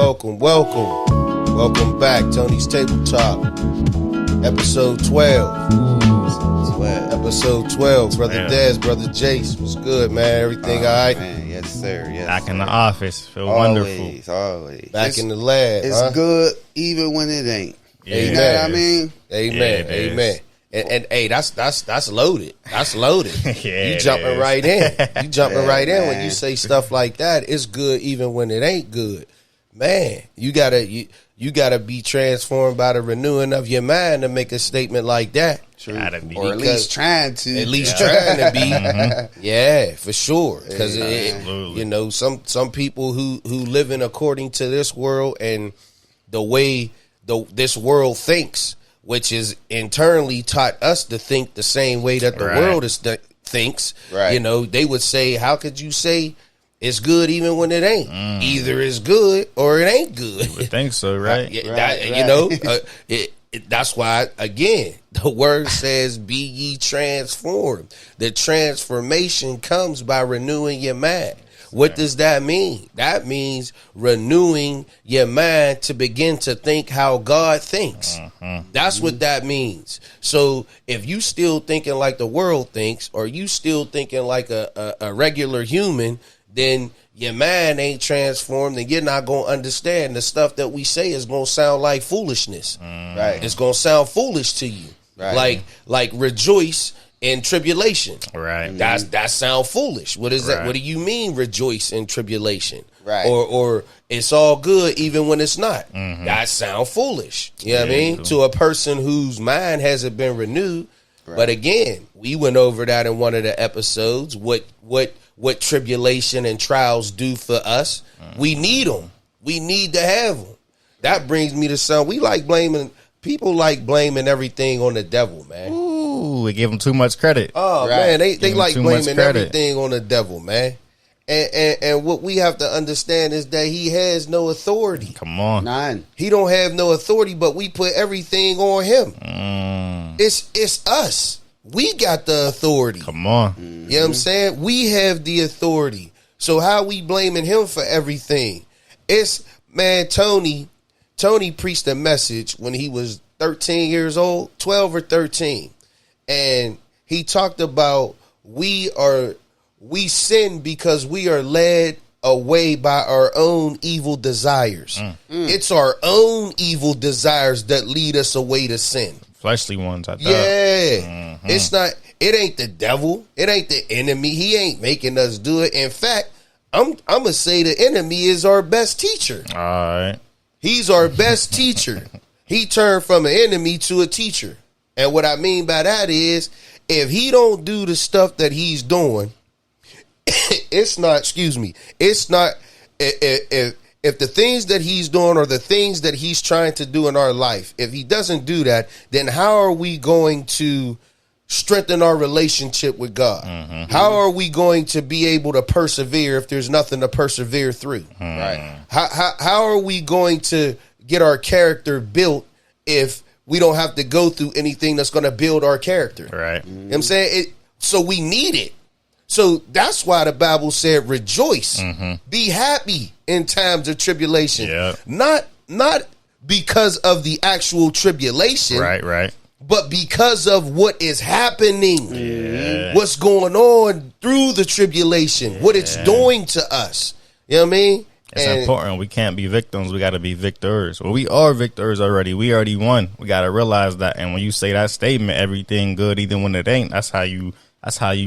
Welcome back. Tony's Tabletop, episode 12. Episode 12. Brother Dez, Brother Jace, what's good, man? Everything all right? Man, yes, sir. Yes, back sir. in the office. Feel always, wonderful. Always. Back in the lab. It's good even when it ain't. Yeah, You know what I mean? Amen. Yeah, it Amen. And hey, that's loaded. That's loaded. Yeah, You jumping is. right in. You jumping Yeah, right in when man. you say stuff like that. It's good even when it ain't good. Man, you gotta be transformed by the renewing of your mind to make a statement like that. True. Gotta be. Or at least trying to. At least trying to be. Yeah, for sure. Because Absolutely. you know, some people who living according to this world and the way this world thinks, which is internally taught us to think the same way that the Right. world thinks. Right. You know, they would say, how could you say it's good even when it ain't? Either it's good or it ain't good. I think so, right? Yeah, Right, You right. know, that's why, again, the word says, be ye transformed. The transformation comes by renewing your mind. What does that mean? That means renewing your mind to begin to think how God thinks. That's what that means. So if you still thinking like the world thinks, or you still thinking like a regular human, then your mind ain't transformed, and you're not going to understand the stuff that we say is going to sound like foolishness. Right. It's going to sound foolish to you. Right. Like rejoice in tribulation. Right. That sound foolish. What is that? Right. What do you mean rejoice in tribulation? Right. Or it's all good even when it's not. That sound foolish. You know what I Yeah, mean? cool. To a person whose mind hasn't been renewed. But again, we went over that in one of the episodes. What tribulation and trials do for us. We need them. We need to have them. That brings me to some. People like blaming everything on the devil, man. Ooh, we give them too much credit. Oh Right. man, they Give him like too much blaming credit. everything on the devil, man. And what we have to understand is that he has no authority. Come on. None. He don't have no authority, but we put everything on him. It's us. We got the authority. Come on. You know what I'm saying? We have the authority. So how we blaming him for everything? It's, man, Tony preached a message when he was 13 years old, 12 or 13. And he talked about we sin because we are led away by our own evil desires. It's our own evil desires that lead us away to sin. Fleshly ones, I thought. Yeah. It ain't the devil. It ain't the enemy. He ain't making us do it. In fact, I'm going to say the enemy is our best teacher. All right. He's our best teacher. He turned from an enemy to a teacher. And what I mean by that is, if he don't do the stuff that he's doing, if the things that he's doing are the things that he's trying to do in our life, if he doesn't do that, then how are we going to strengthen our relationship with God? How are we going to be able to persevere if there's nothing to persevere through? Right. How are we going to get our character built if we don't have to go through anything that's going to build our character? Right. You know what I'm saying? So we need it. So that's why the Bible said, rejoice, be happy in times of tribulation. Yeah. Not because of the actual tribulation, Right. but because of what is happening, Yeah. what's going on through the tribulation, what it's doing to us. You know what I mean? It's important. We can't be victims. We got to be victors. Well, we are victors already. We already won. We got to realize that. And when you say that statement, everything good, even when it ain't, that's how you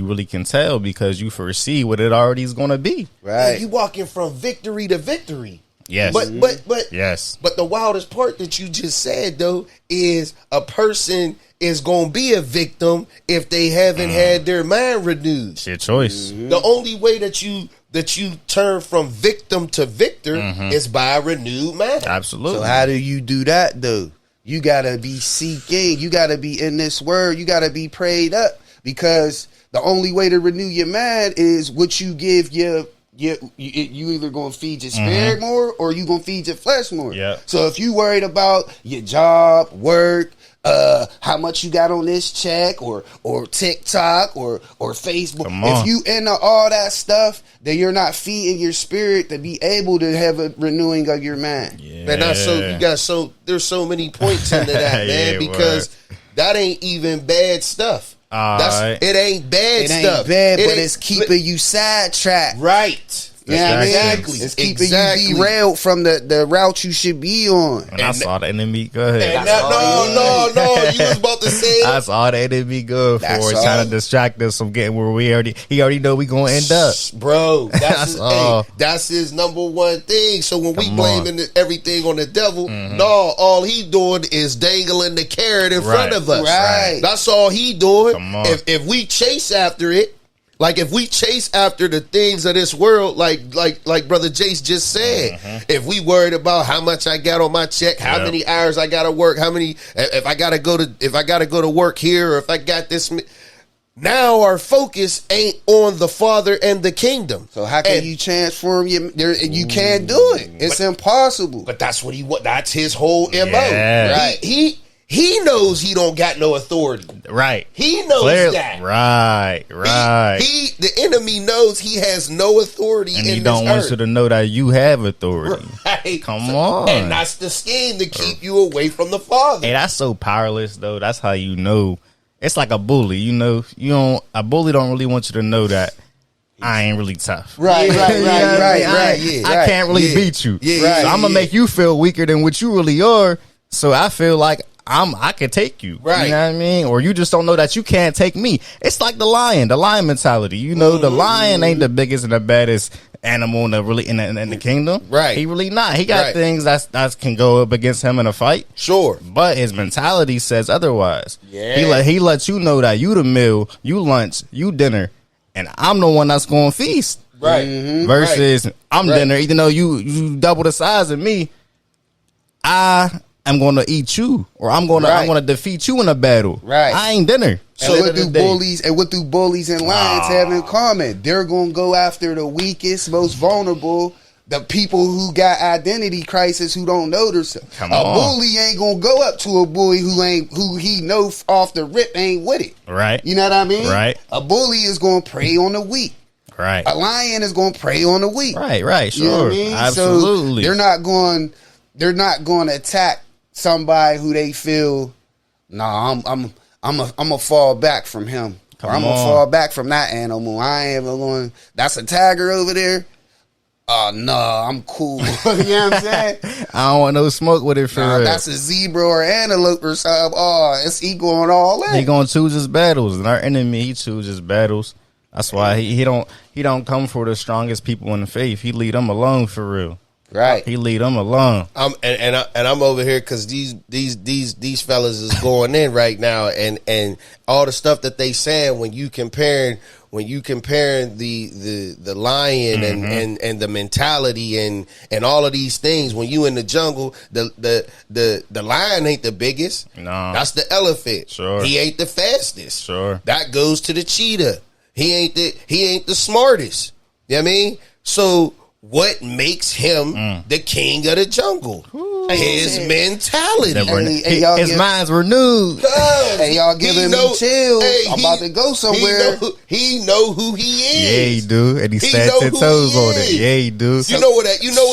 really can tell, because you foresee what it already is going to be. Right. You walking from victory to victory. Yes. But Yes. But the wildest part that you just said, though, is a person is going to be a victim if they haven't had their mind renewed. It's your choice. The only way that you turn from victim to victor is by a renewed mind. Absolutely. So how do you do that, though? You got to be seeking. You got to be in this word. You got to be prayed up, because the only way to renew your mind is what you give your you either gonna feed your spirit more or you gonna feed your flesh more. Yeah. So if you worried about your job, work, how much you got on this check or TikTok or Facebook, if you into all that stuff, then you're not feeding your spirit to be able to have a renewing of your mind. Yeah. Man, there's so many points into that, man, because that ain't even bad stuff. It ain't bad stuff. But it's keeping you sidetracked. Right. Yeah, exactly. It's keeping you derailed from the route you should be on. And I saw the enemy. Go ahead. No. You was about to say. I saw the enemy go for it, trying to distract us from getting where he already know we gonna end up. Bro, that's his number one thing. So when we blaming everything on the devil, all he doing is dangling the carrot in front of us. Right. That's all he doing. Come on. If we chase after it, like if we chase after the things of this world, like Brother Jace just said, if we worried about how much I got on my check, how many hours I gotta work, how many if I gotta go to work here, or if I got this, now our focus ain't on the Father and the kingdom. So how can you transform you can't do it. It's impossible. But that's what that's his whole MO. Yeah. Right. He knows he don't got no authority. Right. He knows that. Right. The enemy knows he has no authority and in he don't want you to know that you have authority. Right. Come on. And that's the scheme to keep you away from the Father. Hey, that's so powerless though. That's how you know. It's like a bully, a bully don't really want you to know that I ain't really tough. Right. I can't really beat you. Yeah, so I'm gonna make you feel weaker than what you really are. So I feel like I can take you. Right. You know what I mean? Or you just don't know that you can't take me. It's like the lion mentality. The lion ain't the biggest and the baddest animal in the kingdom. Right. He really not. He got things that can go up against him in a fight. Sure. But his mentality says otherwise. Yeah. He lets you know that you the meal, you lunch, you dinner, and I'm the one that's going to feast. Right. Versus I'm dinner, even though you double the size of me, I'm going to eat you, or I'm going to defeat you in a battle. Right. I ain't dinner. So what do bullies and lions have in common? They're going to go after the weakest, most vulnerable, the people who got identity crisis, who don't know themselves. A bully ain't going to go up to a bully who he know off the rip ain't with it. Right. You know what I mean? Right. A bully is going to prey on the weak. Right. A lion is going to prey on the weak. Right. Sure. You know what I mean? Absolutely. So they're not going to attack somebody who they feel, I'm gonna fall back from him. I'm gonna fall back from that animal. I ain't ever going. That's a tiger over there. No, I'm cool. You know what I'm saying? I don't want no smoke with it for real. That's a zebra or antelope or something. He going all in. He gonna choose his battles, and our enemy, he chooses battles. That's why he don't come for the strongest people in the faith. He lead them alone for real. Right. He lead them alone. And I'm over here because these fellas is going in right now, and all the stuff that they saying when you comparing the lion and the mentality and all of these things, when you in the jungle, the lion ain't the biggest. No, that's the elephant. Sure, he ain't the fastest. Sure, that goes to the cheetah. He ain't the smartest. You know what I mean? So what makes him the king of the jungle? His mentality. His mind's renewed. Hey, y'all giving me chills. I'm about to go somewhere. He know who he is. Yeah, he do. And he stands 10 toes on it. Yeah, he do. You know what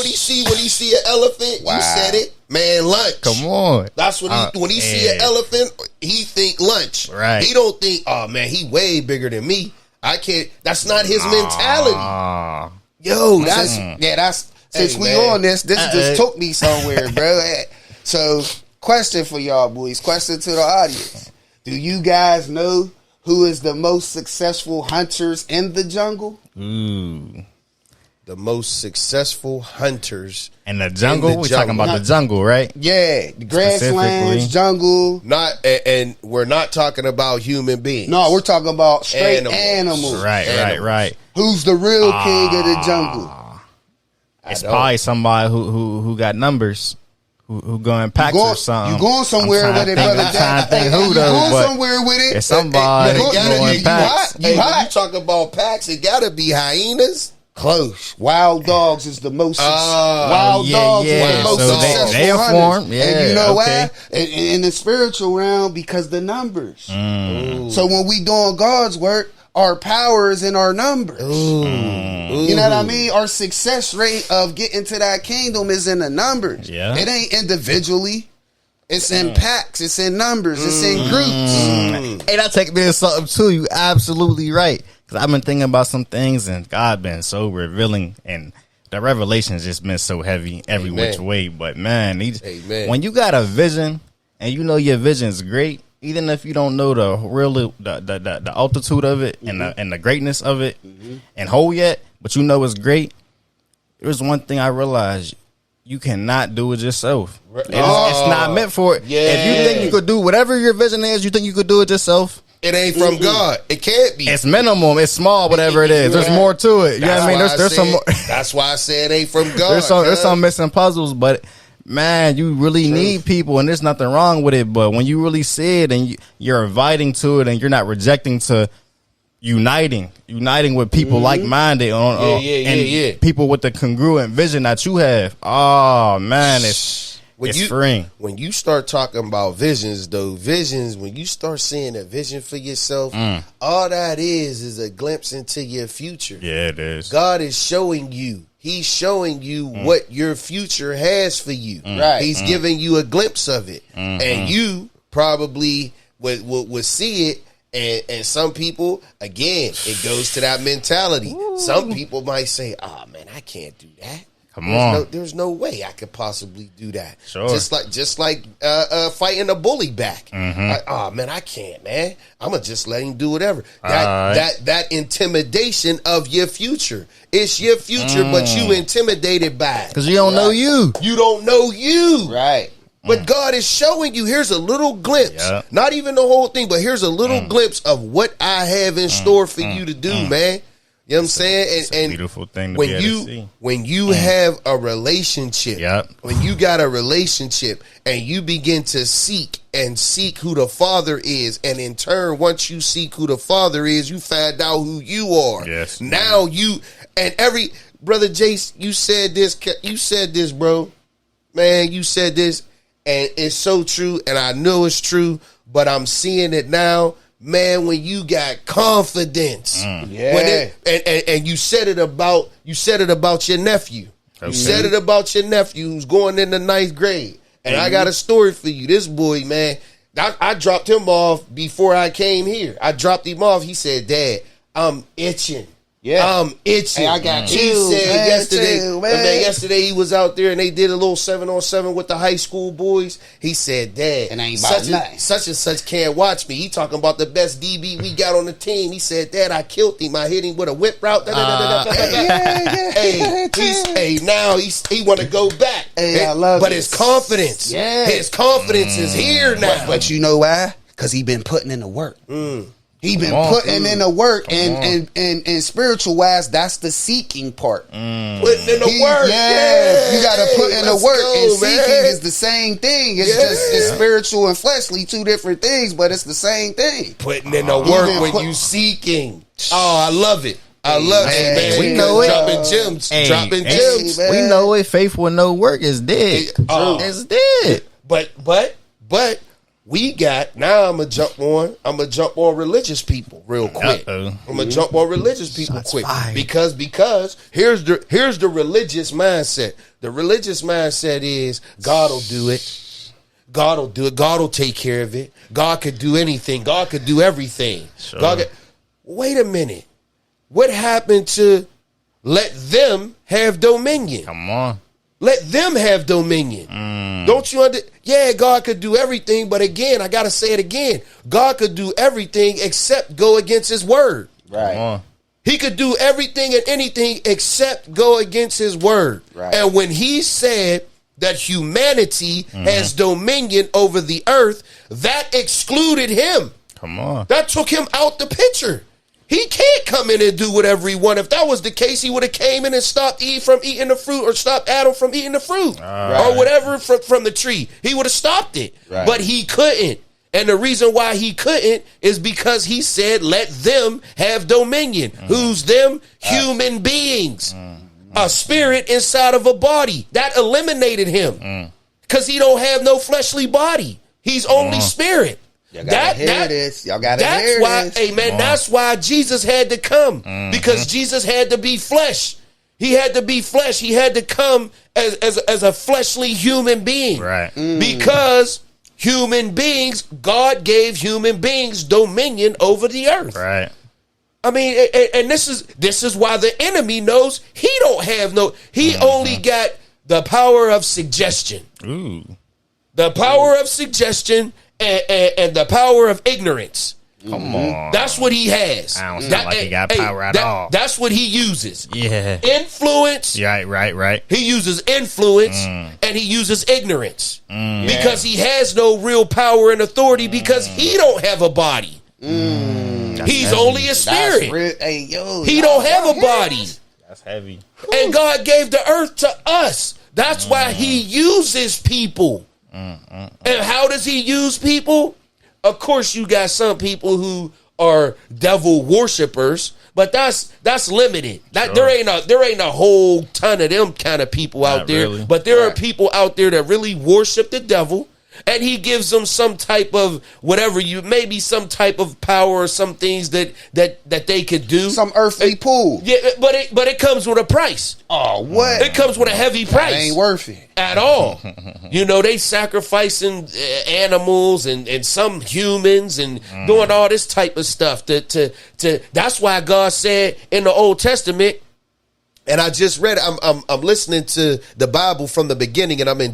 he see when he see an elephant? Wow. You said it. Man, lunch. Come on. That's what when he see an elephant, he think lunch. Right. He don't think, oh man, he way bigger than me. I can't. That's not his mentality. Yo, that's since we on this just took me somewhere, bro. So, question for y'all boys, question to the audience. Do you guys know who is the most successful hunters in the jungle? Ooh. The most successful hunters in the jungle? We're talking about the jungle, right? Yeah, the grasslands, jungle. And we're not talking about human beings. No, we're talking about straight animals. Right. Who's the real king of the jungle? It's probably somebody who got numbers, who going packs or something. You going somewhere with it, brother? I'm trying to think who though, going somewhere with it. It's somebody going packs. You talk about packs, it gotta be hyenas. Close. Wild Dogs is the most. Wild yeah, Dogs yeah. is the most So successful they are hunters. formed, yeah, And you know okay. why? In the spiritual realm, because the numbers. So when we doing God's work, our power is in our numbers. You know what I mean? Our success rate of getting to that kingdom is in the numbers. Yeah. It ain't individually. It's in packs. It's in numbers. It's in groups. Hey, that take me to something too. You absolutely right. Because I've been thinking about some things, and God been so revealing, and the revelation's just been so heavy every which way. But man, when you got a vision and you know your vision's great, even if you don't know the real the altitude of it and the greatness of it and whole yet, but you know it's great. There's one thing I realized: you cannot do it yourself. It's not meant for it. Yeah. If you think you could do whatever your vision is, you think you could do it yourself. It ain't from God. It can't be. It's minimum. It's small. Whatever it is, there's more to it. You know what I mean? There's some. That's why I said it ain't from God. There's some missing puzzles, but man, you really need people, and there's nothing wrong with it. But when you really see it, and you're inviting to it, and you're not rejecting to uniting with people like-minded and people with the congruent vision that you have. Oh man, it's freeing. When you start talking about visions, when you start seeing a vision for yourself, all that is a glimpse into your future. Yeah, it is. God is showing you. He's showing you what your future has for you. Right. He's giving you a glimpse of it. And you probably would see it. And some people, again, it goes to that mentality. Ooh. Some people might say, "Oh man, I can't do that. There's no way I could possibly do that." Sure. Just like fighting a bully back. Like, oh man, I can't, man. I'm gonna just let him do whatever. That intimidation of your future. It's your future, but you intimidated by it because you don't know you. You don't know you, right? But God is showing you, here's a little glimpse. Not even the whole thing, but here's a little glimpse of what I have in store for you to do, man. You know what I'm saying? It's a beautiful thing to be able to see. When you have a relationship, when you got a relationship and you begin to seek who the Father is, and in turn, once you seek who the Father is, you find out who you are. Yes. Now Brother Jace, you said this, bro. Man, you said this. And it's so true, and I know it's true, but I'm seeing it now. Man, when you got confidence, and you said it about your nephew. Okay. You said it about your nephew who's going into 9th grade. And I got a story for you. This boy, man, I dropped him off before I came here. I dropped him off. He said, "Dad, I'm itching. I'm itching." Hey, I got you. He said yesterday, yesterday he was out there and they did a little 7-on-7 with the high school boys. He said, "Dad, and ain't about nothing. Such and such can't watch me." He talking about the best DB we got on the team. He said, "Dad, I killed him. I hit him with a whip route." Hey, now he want to go back. Hey, I love but his confidence, his confidence is here now. But you know why? Because he been putting in the work. He been putting in the work, and spiritual wise, that's the seeking part. Putting in the work, you got to put in the work. And seeking is the same thing. It's just it's spiritual and fleshly, two different things, but it's the same thing. Putting in the work when you seeking. Oh, I love it. I love it, man. We know it. Dropping gems. We know it. Faith with no work is dead. It's dead. But we got now. I'm gonna jump on religious people real quick. I'm gonna jump on religious people quick because here's the religious mindset. The religious mindset is God will do it. God will do it. God will take care of it. God could do anything. God could do everything. Sure. Wait a minute. What happened to let them have dominion? Come on. Let them have dominion. Don't you understand? Yeah, God could do everything, but again, I got to say it again. God could do everything except go against his word. Right. He could do everything and anything except go against his word. Right. And when he said that humanity has dominion over the earth, that excluded him. Come on. That took him out the picture. He can't come in and do whatever he wants. If that was the case, he would have came in and stopped Eve from eating the fruit, or stopped Adam from eating the fruit, or whatever from the tree. He would have stopped it, but he couldn't. And the reason why he couldn't is because he said, let them have dominion. Who's them? Human beings. A spirit inside of a body. That eliminated him. Because he don't have no fleshly body. He's only spirit. Y'all gotta hear this. Y'all gotta hear this. Hey, man, that's why Jesus had to come. Because Jesus had to be flesh. He had to be flesh. He had to come as a fleshly human being. Right. Because human beings, God gave human beings dominion over the earth. Right. I mean, and this is why the enemy knows he don't have no. He only got the power of suggestion. Ooh. The power of suggestion and the power of ignorance. Come on. That's what he has. I don't sound like he got power at all. That's what he uses. Yeah. Influence. Right. He uses influence and he uses ignorance. Because he has no real power and authority because he don't have a body. He's only a spirit. He don't have a body. That's heavy. And God gave the earth to us. That's why he uses people. And how does he use people? Of course, you got some people who are devil worshipers, but that's limited. Sure. There ain't a whole ton of them kind of people out there. Really. But there are people out there that really worship the devil. And he gives them some type of maybe some type of power or some things that they could do. Some earthly pool. Yeah, but it comes with a price. Oh, what? It comes with a heavy price. That ain't worth it. At all. They sacrificing animals and some humans and doing all this type of stuff. That's why God said in the Old Testament, and I just read, I'm listening to the Bible from the beginning, and I'm in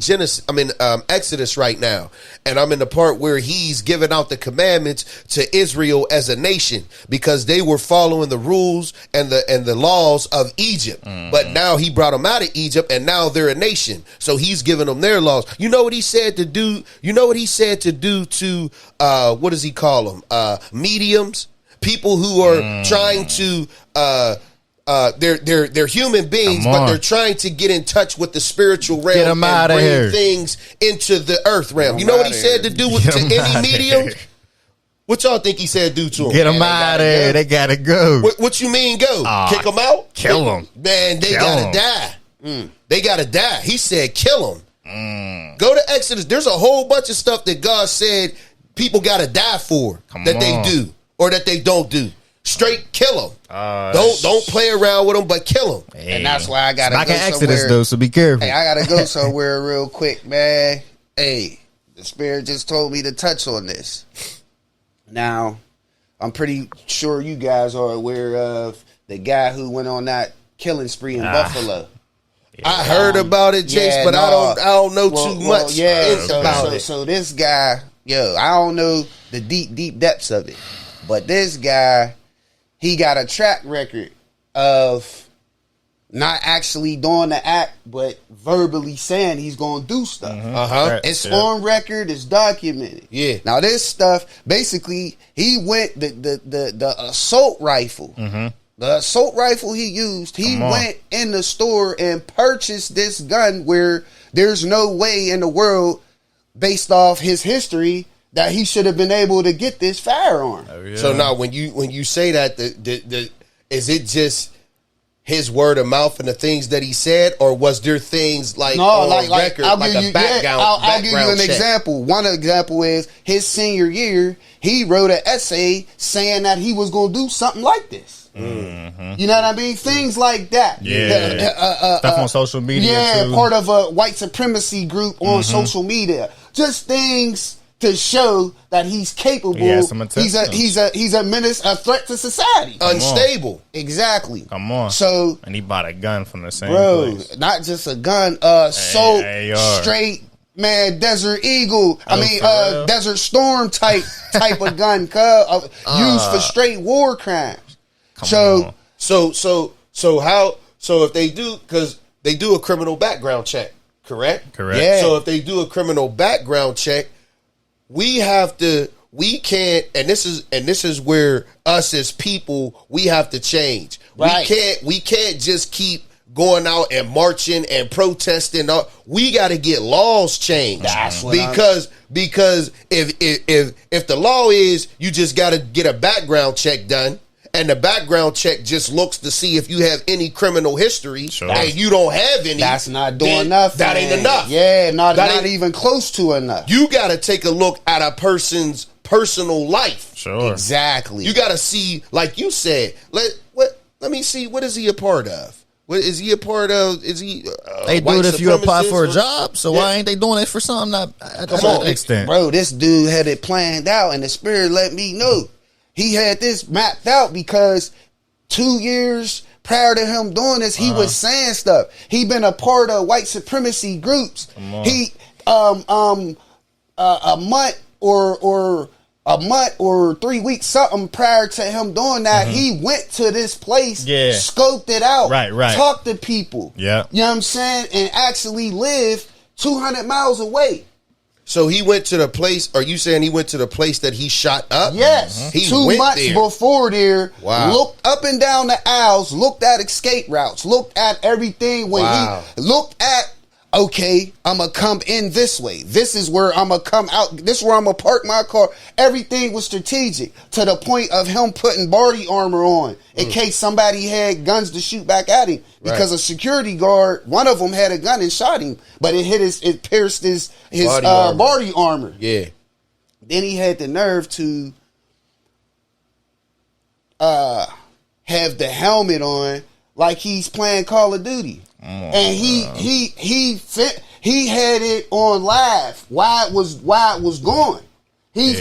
Exodus right now, and I'm in the part where he's giving out the commandments to Israel as a nation because they were following the rules and the laws of Egypt. But now he brought them out of Egypt, and now they're a nation. So he's giving them their laws. You know what he said to do? You know what he said to do to what does he call them? Mediums, people who are trying to. They're human beings, but they're trying to get in touch with the spiritual realm and bring things into the earth realm. You know what he said to do to any medium? What y'all think he said do to them? Get them out of there. They gotta go. What you mean go? Kick them out? Kill them. Man, they gotta die. They gotta die. He said kill them. Go to Exodus. There's a whole bunch of stuff that God said people gotta die for they do or that they don't do. Straight kill them. Don't play around with them, but kill them. Hey. And that's why I gotta go Exodus somewhere. Though, so be careful. Hey, I gotta go somewhere real quick, man. Hey, the Spirit just told me to touch on this. Now, I'm pretty sure you guys are aware of the guy who went on that killing spree in Buffalo. Yeah. I heard about it, Jace, but I don't know too much about it. So this guy, I don't know the deep depths of it, but this guy. He got a track record of not actually doing the act, but verbally saying he's going to do stuff. It's on record. It's documented. Yeah. Now this stuff, basically, he went the assault rifle. The assault rifle he used. He went in the store and purchased this gun where there's no way in the world, based off his history, that he should have been able to get this firearm. Oh, yeah. So now, when you say that, is it just his word of mouth and the things that he said, or was there things like record, I'll give you an example. One example is his senior year. He wrote an essay saying that he was going to do something like this. You know what I mean? Things like that. Yeah. Stuff on social media. Yeah, too. part of a white supremacy group on social media. Just things to show that he's capable. He's a menace, a threat to society. Unstable. Exactly. Come on. So, and he bought a gun from the same place. Not just a gun, straight man, Desert Eagle. Desert Storm type of gun, used for straight war crimes. So if they do, because they do a criminal background check, correct? Yeah. So if they do a criminal background check, we can't, and this is where us as people, we have to change. Right. We can't just keep going out and marching and protesting. We got to get laws changed. That's what because if the law is you just got to get a background check done, and the background check just looks to see if you have any criminal history, and you don't have any, that's not doing enough. That ain't enough. Yeah, not even close to enough. You got to take a look at a person's personal life. Sure. Exactly. You got to see, like you said, let me see, what is he a part of? What is he a part of? Is he they do it if you apply for a job, so why ain't they doing it for something not at that extent? Bro, this dude had it planned out, and the spirit let me know. He had this mapped out because 2 years prior to him doing this, he was saying stuff. He been a part of white supremacy groups. He a month or 3 weeks something prior to him doing that, he went to this place, scoped it out, right, talked to people. Yeah. You know what I'm saying? And actually lived 200 miles away. So he went to the place, are you saying he went to the place that he shot up? Yes. He 2 went months there. before there, Wow. looked up and down the aisles, looked at escape routes, looked at everything when he looked at, okay, I'm going to come in this way. This is where I'm going to come out. This is where I'm going to park my car. Everything was strategic to the point of him putting body armor on in case somebody had guns to shoot back at him. Because a security guard, one of them had a gun and shot him, but it pierced his body armor. Yeah. Then he had the nerve to have the helmet on like he's playing Call of Duty. And he had it on live while it was going. Hey,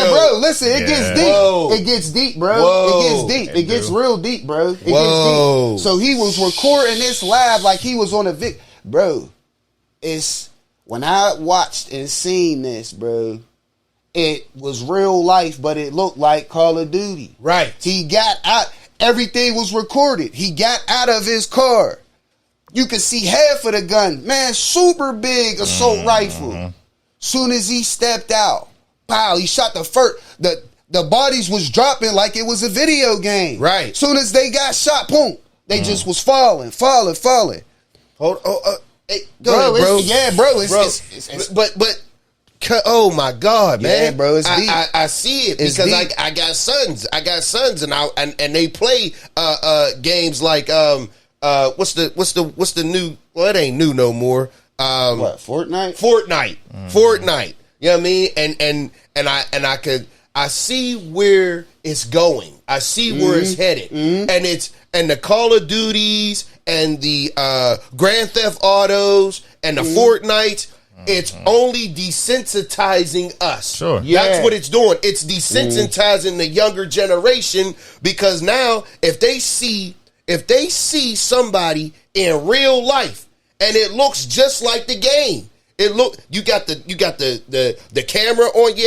bro, listen, it gets deep. Whoa. It gets deep, bro. Whoa. It gets deep. It gets real deep, bro. It Whoa. gets deep. So he was recording this live like he was on a bro. It's when I watched and seen this, bro, it was real life, but it looked like Call of Duty. Right. He got out. Everything was recorded. He got out of his car. You could see half of the gun. Man, super big assault rifle. Soon as he stepped out, pow, he shot the first. The bodies was dropping like it was a video game. Right. Soon as they got shot, boom, they just was falling. Hold on. Hey, go ahead, bro. It's But oh my God, man! Yeah, bro, it's deep. I see it because I got sons. I got sons, and they play games like what's the new? Well, it ain't new no more. What, Fortnite? Fortnite. You know what I mean? And I see where it's going. I see where it's headed, and the Call of Duties and the Grand Theft Autos and the Fortnites. It's only desensitizing us. Sure. That's what it's doing. It's desensitizing the younger generation because now if they see somebody in real life and it looks just like the game. You got the camera on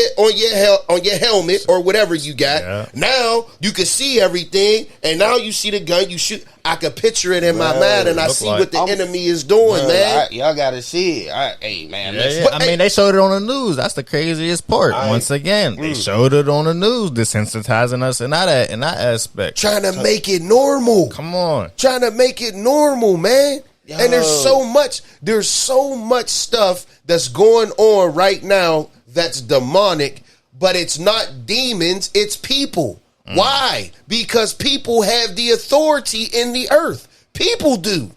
your helmet or whatever you got. Yeah. Now you can see everything, and now you see the gun. You shoot. I can picture it in my mind, and I see what the enemy is doing, man. Y'all gotta see it. Hey, man. Yeah. I mean, they showed it on the news. That's the craziest part. Once again, they showed it on the news, desensitizing us in that aspect. Trying to make it normal. Come on. Trying to make it normal, man. Yo. And there's so much stuff that's going on right now that's demonic, but it's not demons, it's people. Why? Because people have the authority in the earth. People do.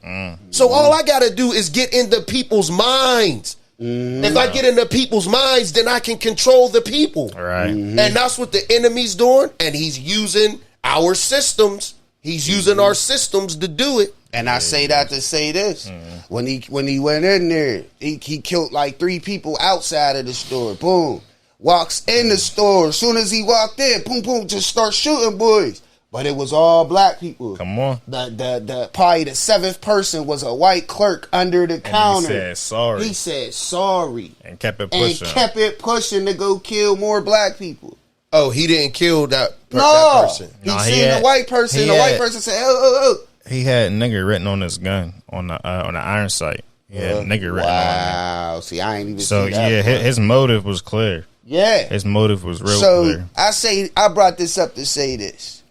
So all I got to do is get into people's minds. If I get into people's minds, then I can control the people. Right. And that's what the enemy's doing, and he's using our systems. He's using our systems to do it. And I say that to say this. When he went in there, he killed like 3 people outside of the store. Boom. Walks in the store. As soon as he walked in, boom, boom, just start shooting boys. But it was all black people. Come on. The probably the 7th person was a white clerk under the counter. He said sorry. And kept it pushing to go kill more black people. Oh, he didn't kill that person. He seen a white person. The white person said, oh. He had nigger written on his gun on the iron sight. He had nigger written on there. Wow. See, I ain't even so see that. Yeah, his motive was clear. Yeah. His motive was real clear. I brought this up to say this.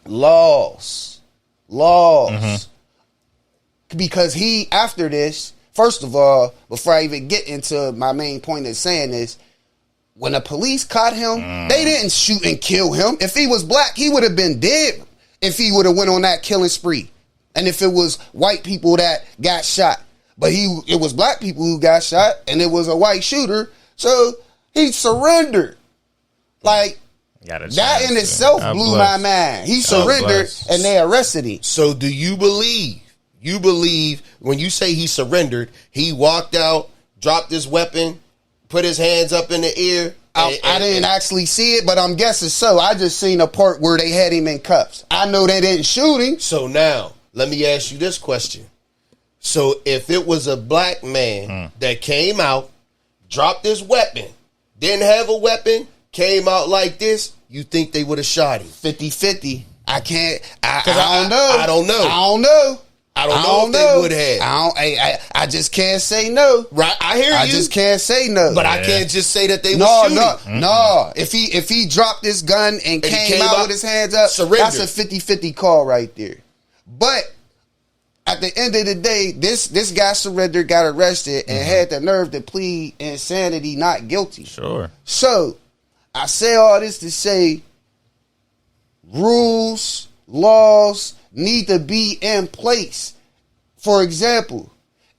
Laws laws. Because he, after this, first of all, before I even get into my main point of saying this, when the police caught him, they didn't shoot and kill him. If he was black, he would have been dead if he would have went on that killing spree. And if it was white people that got shot. But it was black people who got shot, and it was a white shooter. So he surrendered. Like, that in itself blew my mind. He surrendered, and they arrested him. So do you believe when you say he surrendered, he walked out, dropped his weapon, put his hands up in the air? I didn't actually see it, but I'm guessing so. I just seen a part where they had him in cuffs. I know they didn't shoot him. So now, let me ask you this question. So if it was a black man that came out, dropped his weapon, didn't have a weapon, came out like this, you think they would have shot him? 50-50. I can't. I don't know. I don't know. I don't know. I don't know if they would have. I just can't say no. Right, I hear you. I just can't say no. But I can't just say that they would shoot him. No. If he dropped his gun and came out with his hands up, that's a 50-50 call right there. But at the end of the day, this guy surrendered, got arrested, and had the nerve to plead insanity, not guilty. Sure. So I say all this to say rules, laws need to be in place. For example,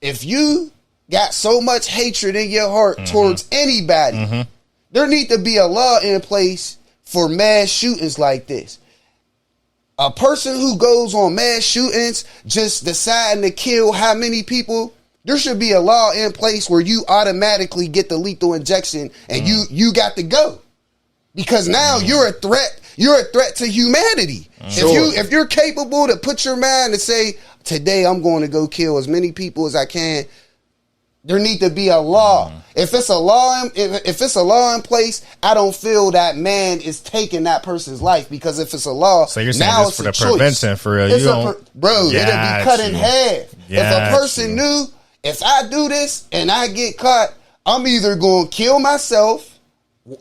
if you got so much hatred in your heart towards anybody, there need to be a law in place for mass shootings like this. A person who goes on mass shootings, just deciding to kill how many people, there should be a law in place where you automatically get the lethal injection and you got to go. Because now you're a threat. You're a threat to humanity. Sure. If you're capable to put your mind to say, today I'm going to go kill as many people as I can, there need to be a law. If it's a law, if it's a law in place, I don't feel that man is taking that person's life, because if it's a law, so you're saying now this it's for the prevention for real? Bro, it'll be cut in half. If a person knew, if I do this and I get caught, I'm either going to kill myself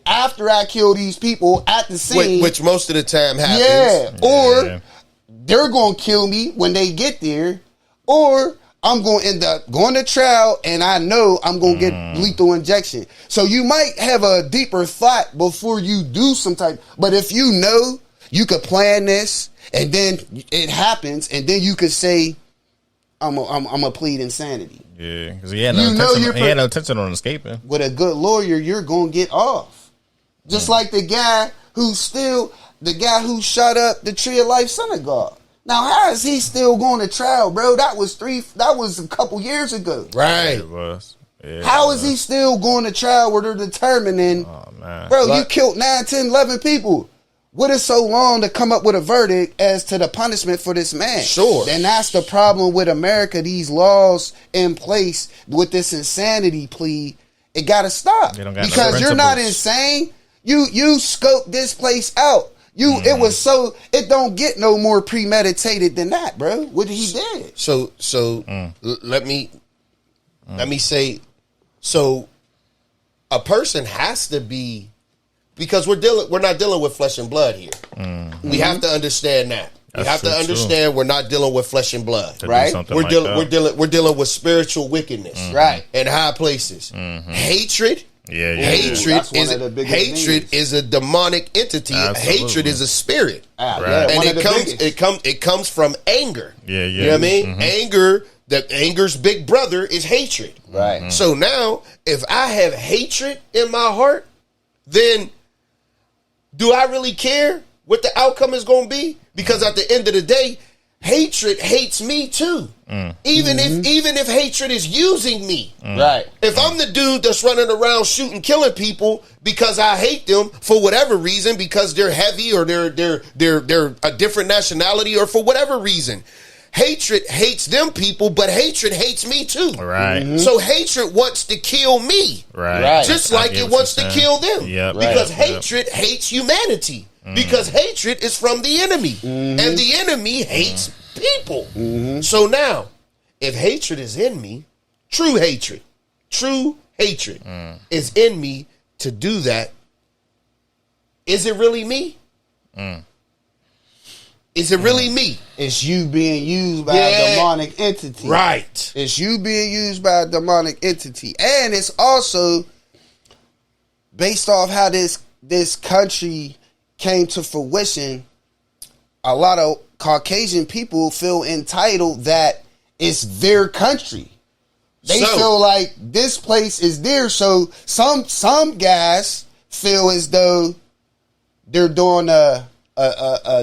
after I kill these people at the scene, which most of the time happens. Yeah, or they're going to kill me when they get there, or I'm going to end up going to trial and I know I'm going to get lethal injection. So you might have a deeper thought before you do some type, but if you know you could plan this and then it happens and then you could say, I'm a plead insanity. Yeah, because he had no intention on escaping. With a good lawyer, you're going to get off. Just like the guy who shot up the Tree of Life synagogue. Now, how is he still going to trial, bro? That was a couple years ago. Right. It was. Yeah, how is he still going to trial where they're determining, bro, you killed 9, 10, 11 people. What is so long to come up with a verdict as to the punishment for this man? Sure. Then that's the problem with America. These laws in place with this insanity plea, it got to stop. Because you're not insane. You scoped this place out. It don't get no more premeditated than that, bro. What he did. So let me say, so a person has to be, because we're not dealing with flesh and blood here. We have to understand that. We have to understand we're not dealing with flesh and blood, right? We're dealing with spiritual wickedness, right? In high places. Hatred. Hatred is a demonic entity. Absolutely. Hatred is a spirit, and it comes from anger. You know what I mean? Anger's big brother is hatred. Right. So now, if I have hatred in my heart, then do I really care what the outcome is going to be? Because at the end of the day, hatred hates me too. Even if hatred is using me. Right. If I'm the dude that's running around shooting, killing people because I hate them for whatever reason, because they're heavy or they're a different nationality or for whatever reason, hatred hates them people, but hatred hates me too. Right. So hatred wants to kill me. Right. Just like it wants to kill them. Yep. Because hatred hates humanity. Because hatred is from the enemy. And the enemy hates people. So now, if hatred is in me, true hatred is in me to do that, is it really me? Is it really me? It's you being used by a demonic entity. Right. It's you being used by a demonic entity. And it's also based off how this country came to fruition. A lot of Caucasian people feel entitled that it's their country. They feel like this place is theirs. So some guys feel as though they're doing a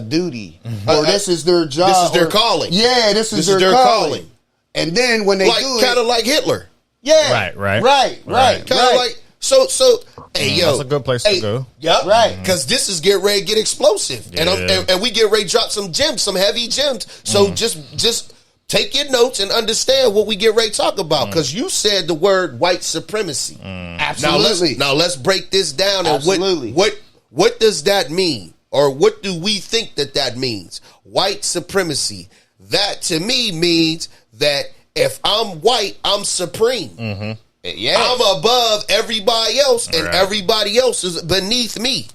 duty, or this is their job. This is their calling. Yeah, this is their calling. And then when they do it, kind of like Hitler. Yeah, right. Kind of like so. Hey, yo, that's a good place to go. Yep, right. Because this is getting ready to get explosive, and we get ready to drop some gems, some heavy gems. So just take your notes and understand what we get ready to talk about. Because you said the word white supremacy. Absolutely. Now let's break this down. Absolutely. And what does that mean, or what do we think that means? White supremacy. That to me means that if I'm white, I'm supreme. Yeah, I'm above everybody else, and everybody else is beneath me.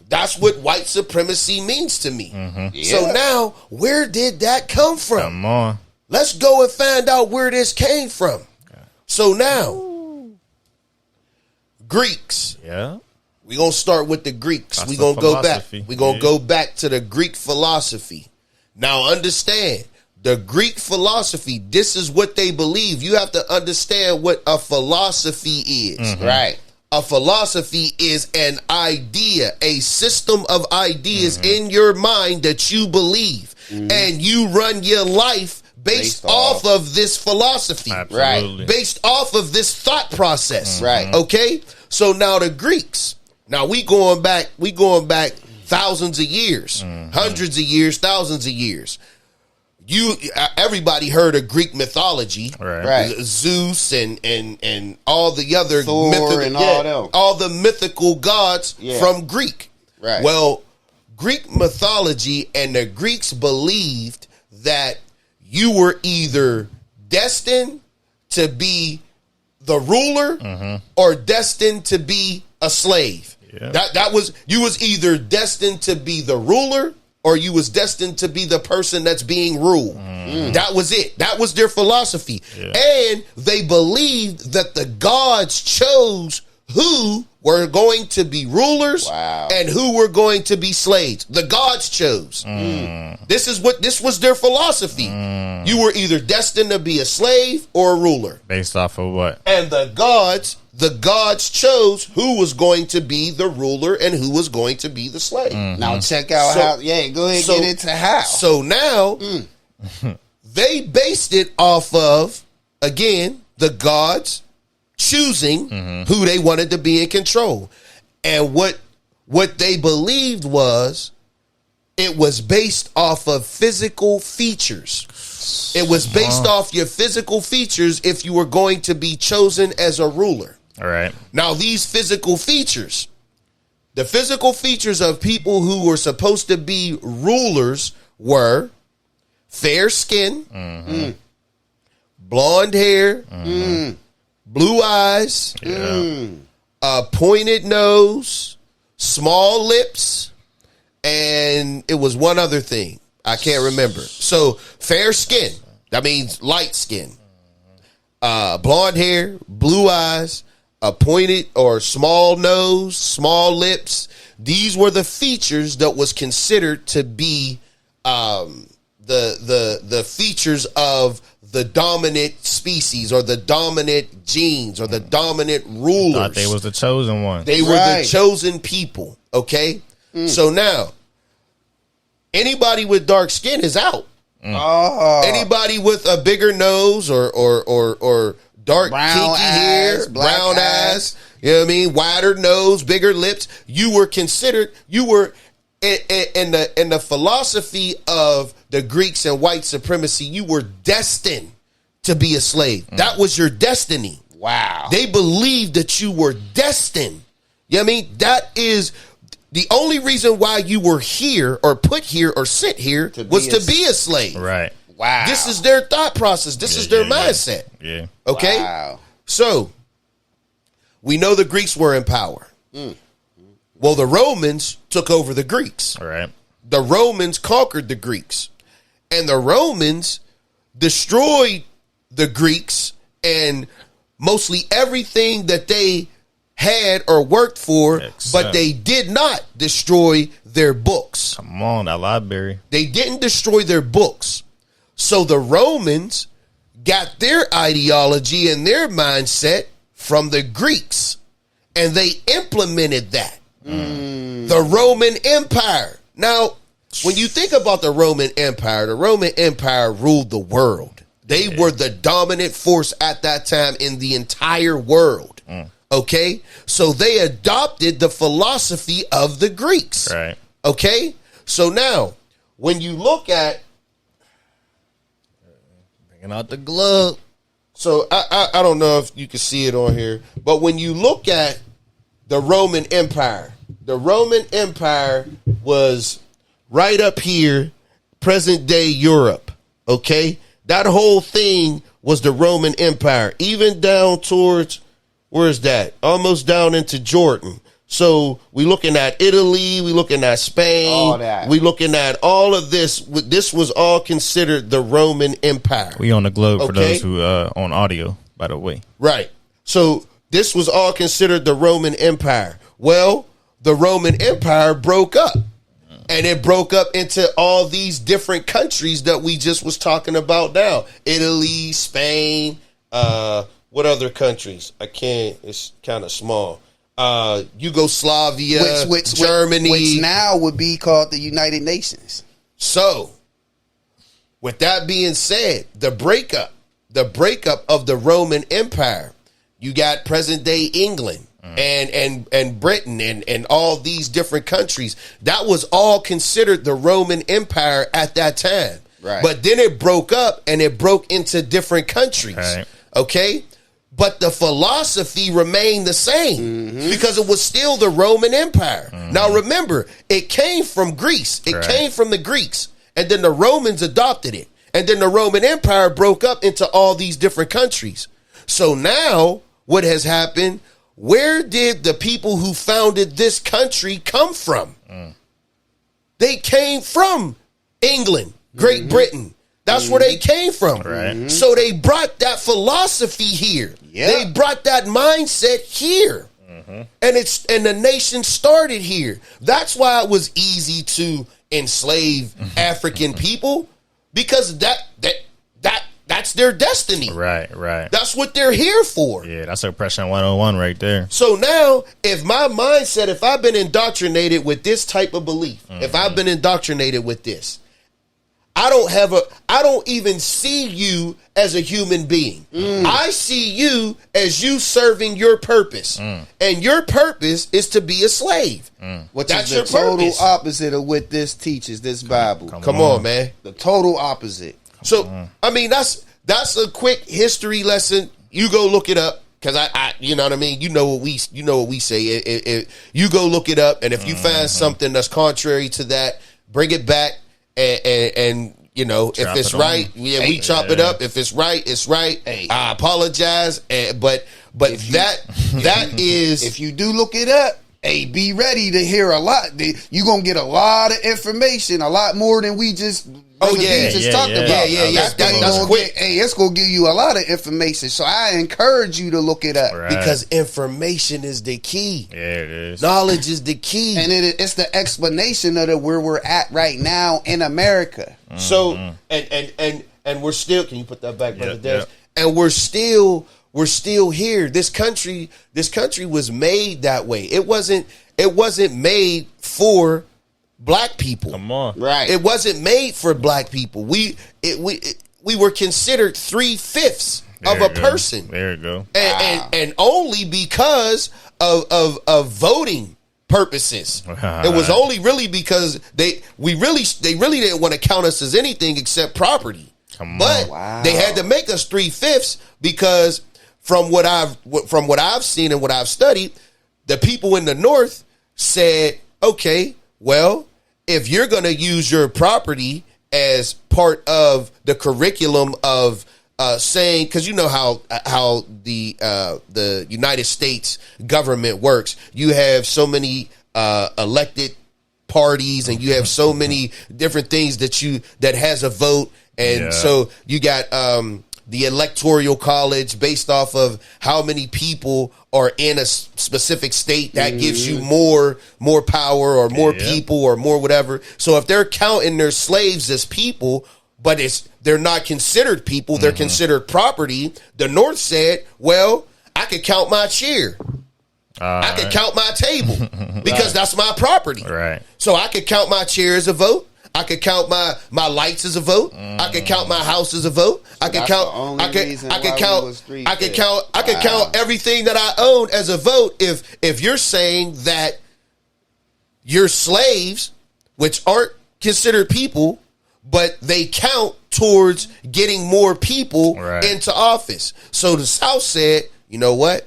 That's what white supremacy means to me. So now, where did that come from? Come on. Let's go and find out where this came from. So now, Greeks. Yeah. We're going to start with the Greeks. We're going to go back. We're going to go back to the Greek philosophy. Now, understand. The Greek philosophy, this is what they believe. You have to understand what a philosophy is. Right. A philosophy is an idea, a system of ideas in your mind that you believe. And you run your life based off of this philosophy. Absolutely. Right. Based off of this thought process. Right. Okay? So now the Greeks. Now we going back thousands of years, hundreds of years, thousands of years. Everybody heard of Greek mythology, right? Zeus and all the other all the mythical gods from Greek. Right. Well, Greek mythology and the Greeks believed that you were either destined to be the ruler or destined to be a slave. Yeah. That was, you was either destined to be the ruler or you was destined to be the person that's being ruled. That was it. That was their philosophy. Yeah. And they believed that the gods chose who were going to be rulers and who were going to be slaves. The gods chose. This was their philosophy. You were either destined to be a slave or a ruler. Based off of what? And the gods chose who was going to be the ruler and who was going to be the slave. Now check out how, go ahead, get into how. So now, they based it off of, again, the gods choosing who they wanted to be in control. And what they believed was, it was based off of physical features. It was based off your physical features if you were going to be chosen as a ruler. All right. Now, these physical features, the physical features of people who were supposed to be rulers were fair skin, blonde hair, blue eyes, a pointed nose, small lips, and it was one other thing. I can't remember. So, fair skin, that means light skin. Blonde hair, blue eyes, a pointed or small nose, small lips. These were the features that was considered to be the features of the dominant species or the dominant genes or the dominant rulers. Thought they was the chosen one. They were the chosen people. Okay, so now anybody with dark skin is out. Anybody with a bigger nose or dark kinky hair, brown eyes, you know what I mean, wider nose, bigger lips, you were considered, you were in the philosophy of the Greeks and white supremacy, you were destined to be a slave. That was your destiny. Wow. They believed that you were destined. You know what I mean? That is the only reason why you were here or put here or sent here was to be a slave. Right. Wow. This is their thought process. This is their mindset. Yeah. Okay? Wow. So, we know the Greeks were in power. Well, the Romans took over the Greeks. All right. the Romans conquered the Greeks, and the Romans destroyed the Greeks and mostly everything that they had or worked for, but they did not destroy their books. Come on, that library. They didn't destroy their books. So the Romans got their ideology and their mindset from the Greeks, and they implemented that. The Roman Empire. Now, when you think about the Roman Empire ruled the world. They were the dominant force at that time in the entire world. Okay? So they adopted the philosophy of the Greeks. Right. Okay? So now, when you look at bringing out the glove. So I don't know if you can see it on here, but when you look at the Roman Empire was right up here, present day Europe. Okay? That whole thing was the Roman Empire, even down towards, where's that? Almost down into Jordan. So we looking at Italy, we looking at Spain, all that. We looking at all of this. This was all considered the Roman Empire. We on the globe for those who on audio, by the way. Right. So this was all considered the Roman Empire. Well, the Roman Empire broke up. And it broke up into all these different countries that we just was talking about now. Italy, Spain, what other countries? I can't, it's kind of small. Yugoslavia, Germany. Which now would be called the United Nations. So, with that being said, the breakup of the Roman Empire, you got present day England. And Britain and all these different countries, that was all considered the Roman Empire at that time. Right. But then it broke up and it broke into different countries. Right. Okay? But the philosophy remained the same because it was still the Roman Empire. Now remember, it came from Greece. It came from the Greeks. And then the Romans adopted it. And then the Roman Empire broke up into all these different countries. So now what has happened? Where did the people who founded this country come from? They came from England, Great Britain. That's where they came from. Right. So they brought that philosophy here. They brought that mindset here. And the nation started here. That's why it was easy to enslave African people, because that's their destiny. Right. That's what they're here for. Yeah, that's oppression 101 right there. So now, if my mindset, if I've been indoctrinated with this type of belief, if I've been indoctrinated with this, I don't even see you as a human being. I see you as you serving your purpose. And your purpose is to be a slave. Which That's is the your total purpose. opposite of what this teaches, this Bible. Come on, man. The total opposite. So, I mean, that's a quick history lesson. You go look it up, because I you know what I mean. You know what we say. You go look it up, and if you find something that's contrary to that, bring it back, and you know, if it's right, we chop it up. If it's right, it's right. I apologize, but that is, if you do look it up, be ready to hear a lot. You're gonna get a lot of information, a lot more than we just. Talked about. That's quick. It's gonna give you a lot of information. So I encourage you to look it up, because information is the key. Yeah, it is. Knowledge is the key, and it's the explanation of where we're at right now in America. So and we're still. Can you put that back, brother Des? And we're still here. This country was made that way. It wasn't made for black people. Come on. Right. It wasn't made for black people. We were considered 3/5 of a person. There you go. And only because of voting purposes. It was only really because they really didn't want to count us as anything except property. But they had to make us 3/5 because from what I've seen and what I've studied, the people in the North said, okay, well, if you're going to use your property as part of the curriculum of saying, because you know how the United States government works, you have so many elected parties and you have so many different things that has a vote. And so you got the electoral college based off of how many people are in a specific state that gives you more power or more people or more whatever. So if they're counting their slaves as people, but they're not considered people, they're considered property. The North said, well, I could count my chair. I could count my table because that's my property. Right. So I could count my chair as a vote. I could count my lights as a vote. I could count my house as a vote. I could count. I could count everything that I own as a vote. If you're saying that your slaves, which aren't considered people, but they count towards getting more people into office. So the South said, you know what?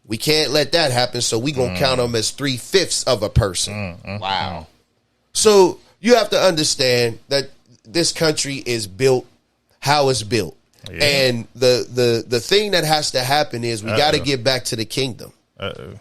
We can't let that happen. So we gonna count them as 3/5 of a person. Wow. So you have to understand that this country is built how it's built. Yeah. And the thing that has to happen is we got to get back to the kingdom.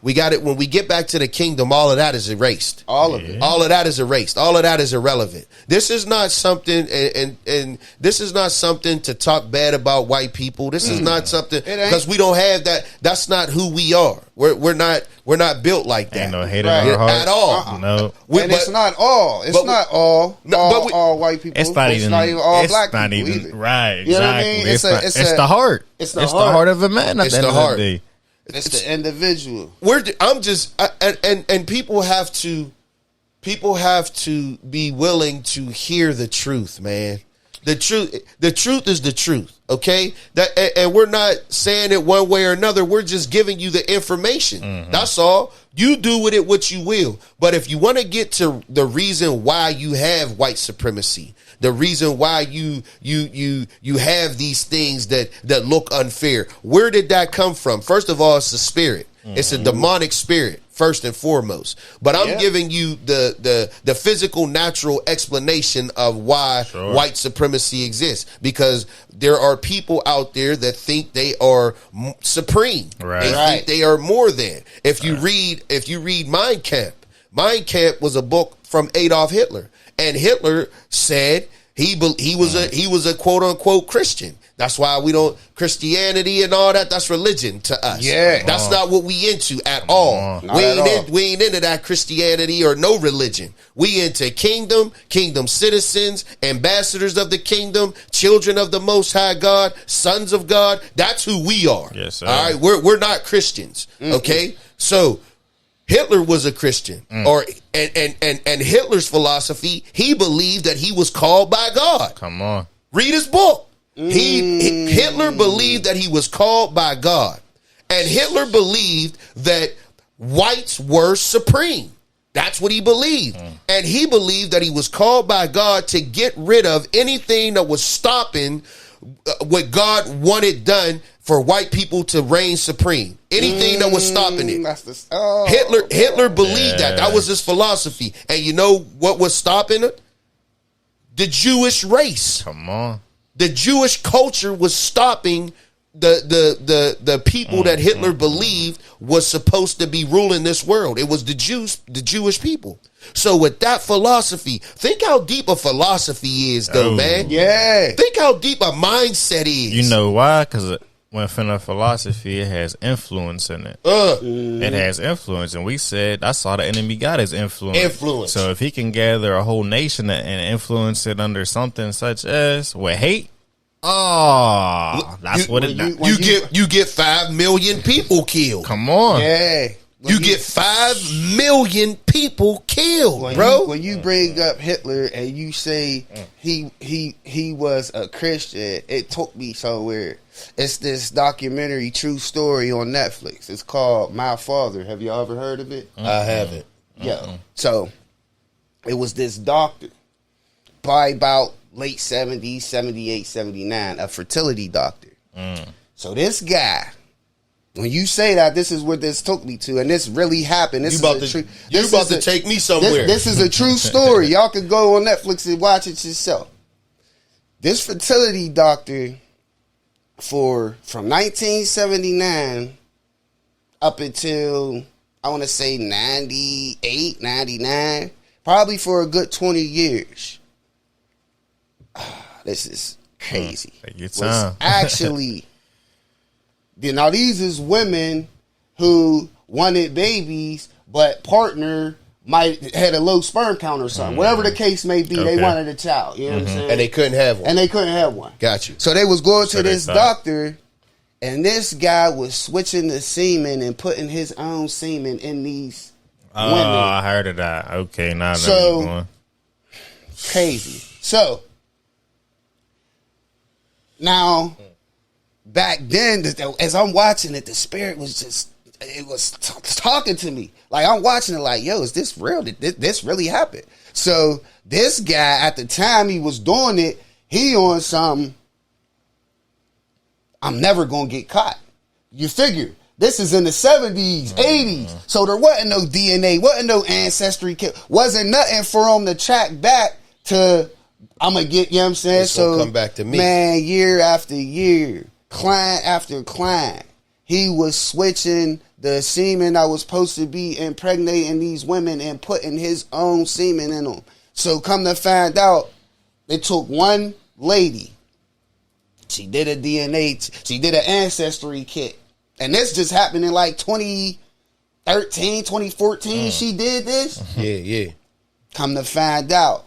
We got it. When we get back to the kingdom, all of that is erased. All of it. All of that is erased. All of that is irrelevant. This is not something, and this is not something to talk bad about white people. This is not something because we don't have that. That's not who we are. We're not built like that. Ain't no hate in our heart at all. No. It's not all. It's not all white people. It's not even all black people. Not even either. right. You know what I Exactly. mean? It's the heart. It's the heart of a man. At It's the end the of heart. the day. It's the individual. And people have to be willing to hear the truth, man. The truth is the truth. Okay, and we're not saying it one way or another. We're just giving you the information. That's all. You do with it what you will. But if you want to get to the reason why you have white supremacy, the reason why you have these things that look unfair, where did that come from? First of all, it's a spirit. It's a demonic spirit, first and foremost. But I'm giving you the physical, natural explanation of why white supremacy exists. Because there are people out there that think they are supreme. They think they are more than. If you read Mein Kampf was a book from Adolf Hitler, and Hitler said he was a quote unquote Christian. That's why we don't Christianity and all that. That's religion to us. Yeah, that's not what we into at all. We ain't into that Christianity or no religion. We into kingdom citizens, ambassadors of the kingdom, children of the Most High God, sons of God. That's who we are. Yes, sir. All right, we're not Christians. Okay, so Hitler was a Christian, and Hitler's philosophy. He believed that he was called by God. Come on, read his book. Hitler believed that he was called by God, and Hitler believed that whites were supreme. That's what he believed, and he believed that he was called by God to get rid of anything that was stopping what God wanted done for white people to reign supreme. Anything that was stopping it. Hitler believed that. That was his philosophy. And you know what was stopping it? The Jewish race. Come on. The Jewish culture was stopping the people that Hitler believed was supposed to be ruling this world. It was the Jewish people. So with that philosophy, think how deep a philosophy is, though, man. Yeah. Think how deep a mindset is. You know why? Because within a philosophy, it has influence in it. It has influence. And we said, that's all the enemy got is influence. So if he can gather a whole nation and influence it under something such as with hate, that's what it does. You get 5 million people killed. Come on. Yeah. You get 5 million people killed, bro. When you bring up Hitler and you say he was a Christian, it took me somewhere. It's this documentary, true story on Netflix. It's called My Father. Have you ever heard of it? I haven't. Yeah. So it was this doctor, probably about late 70s, 78, 79, a fertility doctor. So this guy, when you say that, this is what this took me to, and this really happened. This you about to take me somewhere. This is a true story. Y'all can go on Netflix and watch it yourself. This fertility doctor, from 1979 up until, I want to say 98, 99, probably for a good 20 years. This is crazy. Take your Was time. actually, now these is women who wanted babies, but partner might had a low sperm count or something. Whatever the case may be, they Okay. wanted a child. You know what I'm saying? And they couldn't have one. And they couldn't have one. Got you. So they was going So to they this thought. doctor, and this guy was switching the semen and putting his own semen in these Oh, women. I heard of that. Okay, now I know So- where you're going. Crazy. So now, back then, as I'm watching it, the spirit was just, it was talking to me. Like, I'm watching it like, yo, is this real? Did this really happen? So this guy, at the time he was doing it, he on something, I'm never going to get caught. You figure. This is in the 70s, 80s. So there wasn't no DNA, wasn't no ancestry kit, wasn't nothing for him to track back to, I'm going to get, you know what I'm saying? It's gonna come back to me. Man, year after year, client after client, he was switching the semen that was supposed to be impregnating these women and putting his own semen in them. So come to find out, it took one lady. She did a DNA, she did an ancestry kit. And this just happened in like 2013, 2014, she did this. Yeah. Come to find out,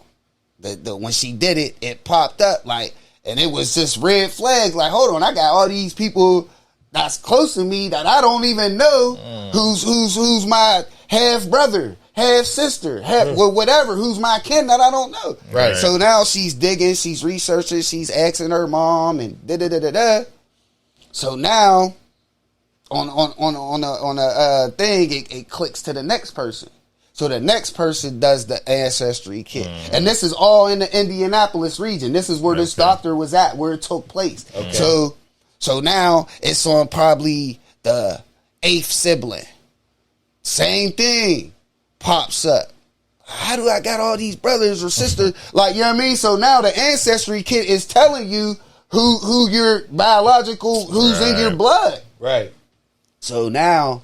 that when she did it, it popped up like, and it was just red flags. Like, hold on, I got all these people that's close to me that I don't even know who's my half brother, half sister, well, whatever, who's my kin that I don't know. Right. So now she's digging, she's researching, she's asking her mom, and da. So now on a thing, it clicks to the next person. So the next person does the ancestry kit. And this is all in the Indianapolis region. This is where this doctor was at, where it took place. Okay. So now it's on probably the 8th sibling. Same thing pops up. How do I got all these brothers or sisters? Like, you know what I mean? So now the ancestry kit is telling you who your biological, who's in your blood. Right. So now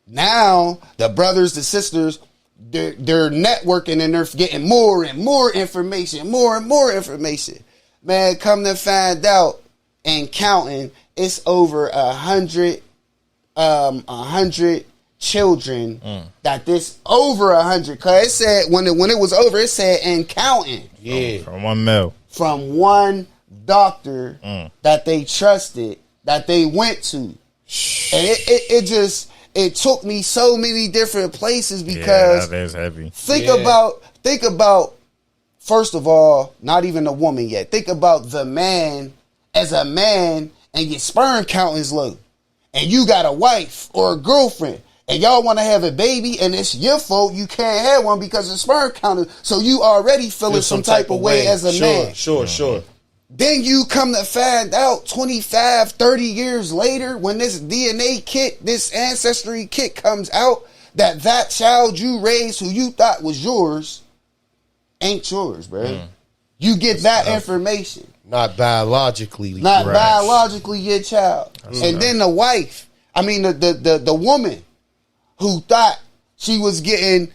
the brothers, the sisters, they're networking and they're getting more and more information, more and more information. Man, come to find out and counting, it's over 100 children that this over 100. Cause it said when it was over, it said and counting. Yeah. From 1 mil. From one doctor that they trusted, that they went to. And it took me so many different places because that is heavy. think about first of all, not even a woman yet. Think about the man as a man and your sperm count is low. And you got a wife or a girlfriend and y'all want to have a baby and it's your fault you can't have one because the sperm count is, so you already feeling some type of way as a man. Sure. Then you come to find out 25, 30 years later when this DNA kit, this ancestry kit comes out, that child you raised who you thought was yours ain't yours, bro. You get that information. Not biologically. Not right. biologically your child. And then the wife, the woman who thought she was getting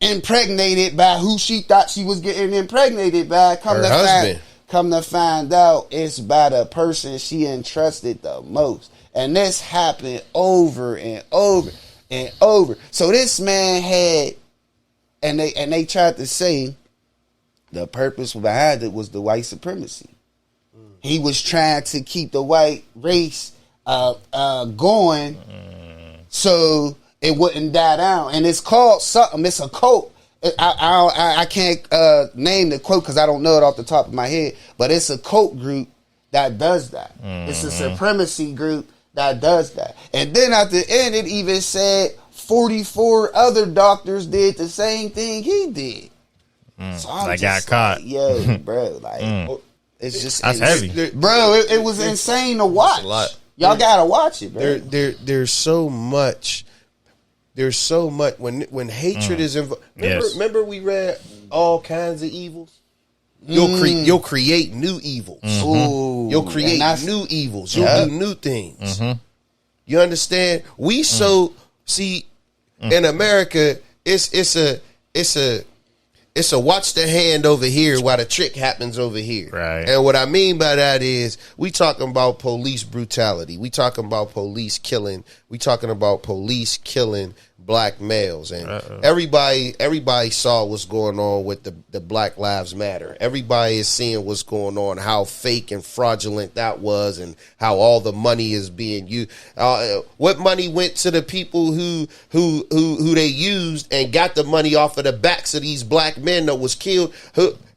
impregnated by who she thought she was getting impregnated by, Her husband. Come to find out, it's by the person she entrusted the most. And this happened over and over and over. So this man had, and they tried to say the purpose behind it was the white supremacy. He was trying to keep the white race going so it wouldn't die down. And it's called something. It's a cult. I can't name the quote because I don't know it off the top of my head, but it's a cult group that does that. It's a supremacy group that does that. And then at the end, it even said 44 other doctors did the same thing he did. So I'm got caught. Like, yo, bro, it's just That's heavy. bro. It was insane to watch. a lot. Y'all gotta watch it, bro. There's so much. There's so much when hatred is involved. Remember we read all kinds of evils. You'll create new evils. Ooh, You'll create new evils. You'll do new things. You understand? We see in America, it's It's a watch the hand over here while the trick happens over here. Right. And what I mean by that is we talking about police brutality. We talking about police killing. We talking about police killing black males. And everybody saw what's going on with the Black Lives Matter. Everybody is seeing what's going on, how fake and fraudulent that was, and how all the money is being used. What money went to the people who they used and got the money off of the backs of these black men that was killed?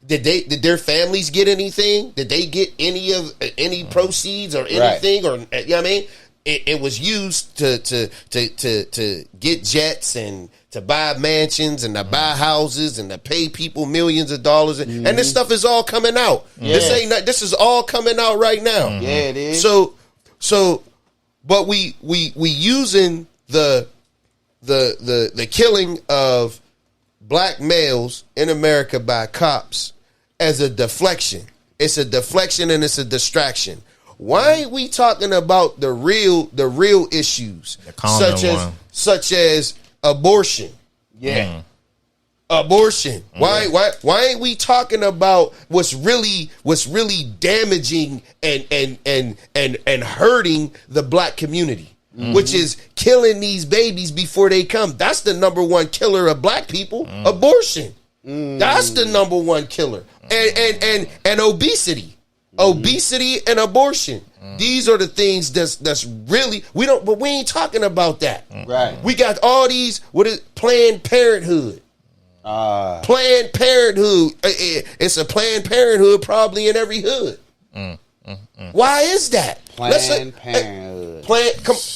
Did their families get anything? Did they get any proceeds or anything? Right. Or you know what I mean? It was used to get jets and to buy mansions and to buy houses and to pay people millions of dollars. And this stuff is all coming out. Yeah. This is all coming out right now. Yeah, it is. So, but we using the killing of black males in America by cops as a deflection. It's a deflection and it's a distraction. Why ain't we talking about the real issues, such as abortion? Yeah, abortion. Why ain't we talking about what's really damaging and hurting the black community, which is killing these babies before they come? That's the number one killer of black people. Abortion. That's the number one killer, and obesity. Obesity and abortion. These are the things that's really we ain't talking about that. Right. We got all these Planned Parenthood. Planned Parenthood. It's a Planned Parenthood probably in every hood. Why is that? Planned Parenthood.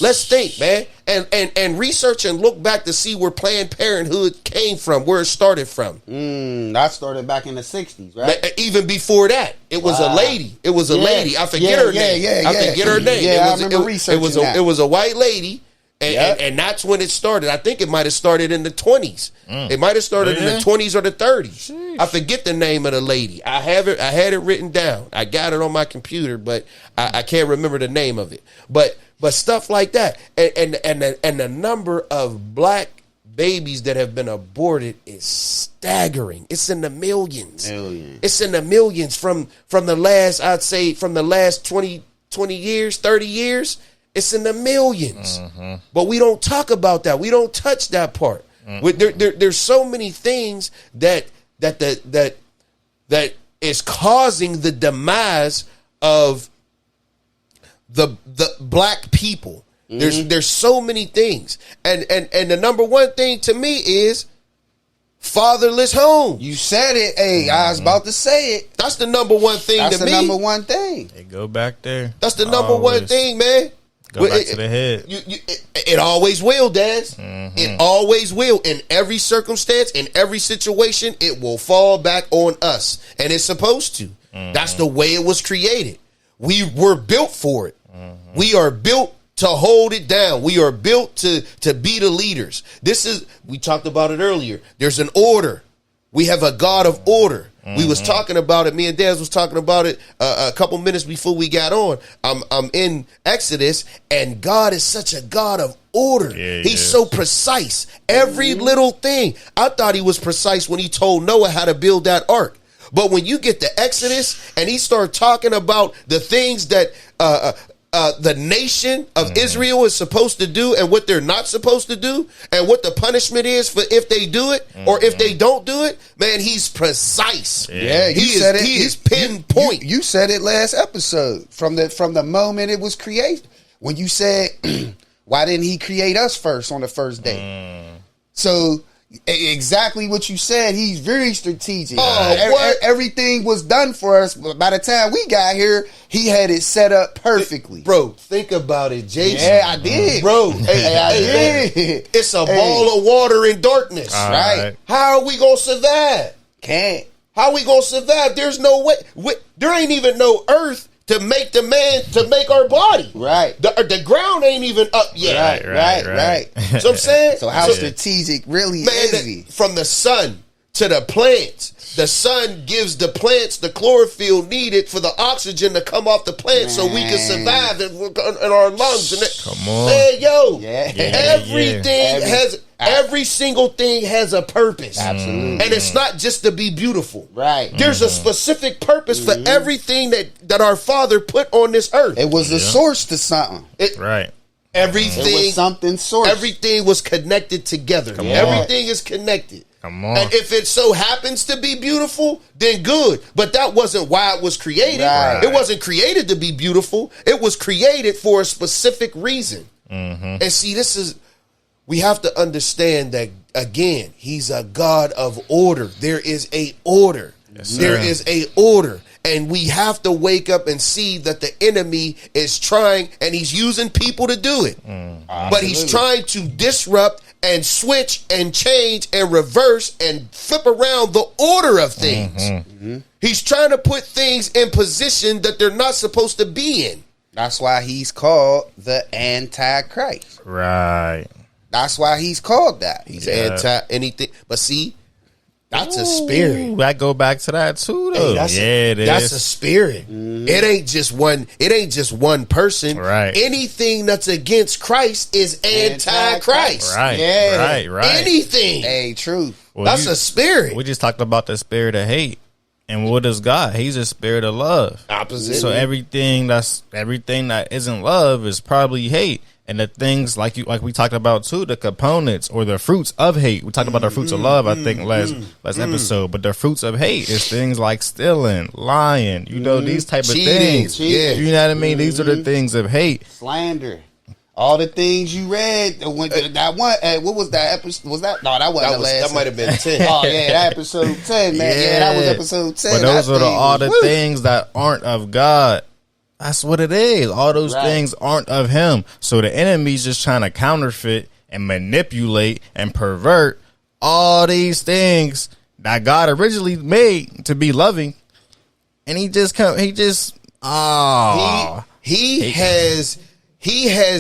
Let's think, man, and research and look back to see where Planned Parenthood came from, where it started from. That started back in the 60s, right? Even before that, it was a lady. It was a lady. I forget her name. I forget her name. Yeah, I remember researching that. It was a white lady. And that's when it started. I think it might have started in the 20s. It might have started in the 20s or the 30s. Sheesh. I forget the name of the lady. I had it written down. I got it on my computer, but I can't remember the name of it. But stuff like that, and the number of black babies that have been aborted is staggering. It's in the millions. It's in the millions from the last, I'd say, from the last 20 years, 30 years. It's in the millions, but we don't talk about that. We don't touch that part. There's so many things that is causing the demise of the black people. There's so many things, and the number one thing to me is Fatherless Home. You said it. Hey, I was about to say it. That's the number one thing to me. That's the number one thing. They go back there. That's the number one thing, man. Go back to the head. It always will, Daz. It always will. In every circumstance, in every situation, it will fall back on us. And it's supposed to. That's the way it was created. We were built for it. We are built to hold it down. We are built to be the leaders. We talked about it earlier. There's an order. We have a God of order. We was talking about it. Me and Daz was talking about it a couple minutes before we got on. I'm in Exodus, and God is such a God of order. He's so precise. Every little thing. I thought he was precise when he told Noah how to build that ark. But when you get to Exodus and he started talking about the things that the nation of Israel is supposed to do and what they're not supposed to do and what the punishment is for if they do it or if they don't do it, man, he's precise. Yeah, you said it. He is pinpoint. You said it last episode from the moment it was created. When you said, why didn't he create us first on the first day? So exactly what you said. He's very strategic. Everything was done for us. By the time we got here, he had it set up perfectly. Bro, think about it, Jason. Yeah, I did. Bro, I did. It's a ball of water in darkness. Right. How are we going to survive? Can't. How are we going to survive? There's no way. There ain't even no earth to make to make our body. Right. The ground ain't even up yet. Right. So I'm saying. So how strategic really is he? From the sun to the plants. The sun gives the plants the chlorophyll needed for the oxygen to come off the plant so we can survive in our lungs. Come on. Man, yo. Yeah. Everything has Every single thing has a purpose. Absolutely. And it's not just to be beautiful. Right. There's a specific purpose for everything that our Father put on this earth. It was a source to something. Right. Everything, It was something source. everything was connected together. on. Everything is connected. Come on. And if it so happens to be beautiful, then good. But that wasn't why it was created. Right. It wasn't created to be beautiful. It was created for a specific reason. And see, we have to understand that, again, he's a God of order. There is a order. There is a order. And we have to wake up and see that the enemy is trying, and he's using people to do it. But he's trying to disrupt and switch and change and reverse and flip around the order of things. He's trying to put things in position that they're not supposed to be in. That's why he's called the Antichrist. Right. That's why he's called that. He's anti anything. But see, that's a spirit. Ooh, that go back to that too, though. That's a spirit. It ain't just one. It ain't just one person. Right. Anything that's against Christ is antichrist. Right. Yeah. Right. Anything. Hey, truth. Well, That's a spirit. We just talked about the spirit of hate. And what is God? He's a spirit of love. Opposite. So everything that isn't love is probably hate. And the things like we talked about too, the components or the fruits of hate. We talked about the fruits of love, I think, last episode. But the fruits of hate is things like stealing, lying, these type of things. Yeah. You know what I mean? These are the things of hate. Slander. All the things you read. That one. What was that episode? Was that? No, that wasn't the last. That might have been 10. Oh yeah, that episode 10, man. Yeah, that was episode 10. But those are all the woo. things that aren't of God. That's what it is. All those things aren't of him. So the enemy's just trying to counterfeit and manipulate and pervert all these things that God originally made to be loving. And he has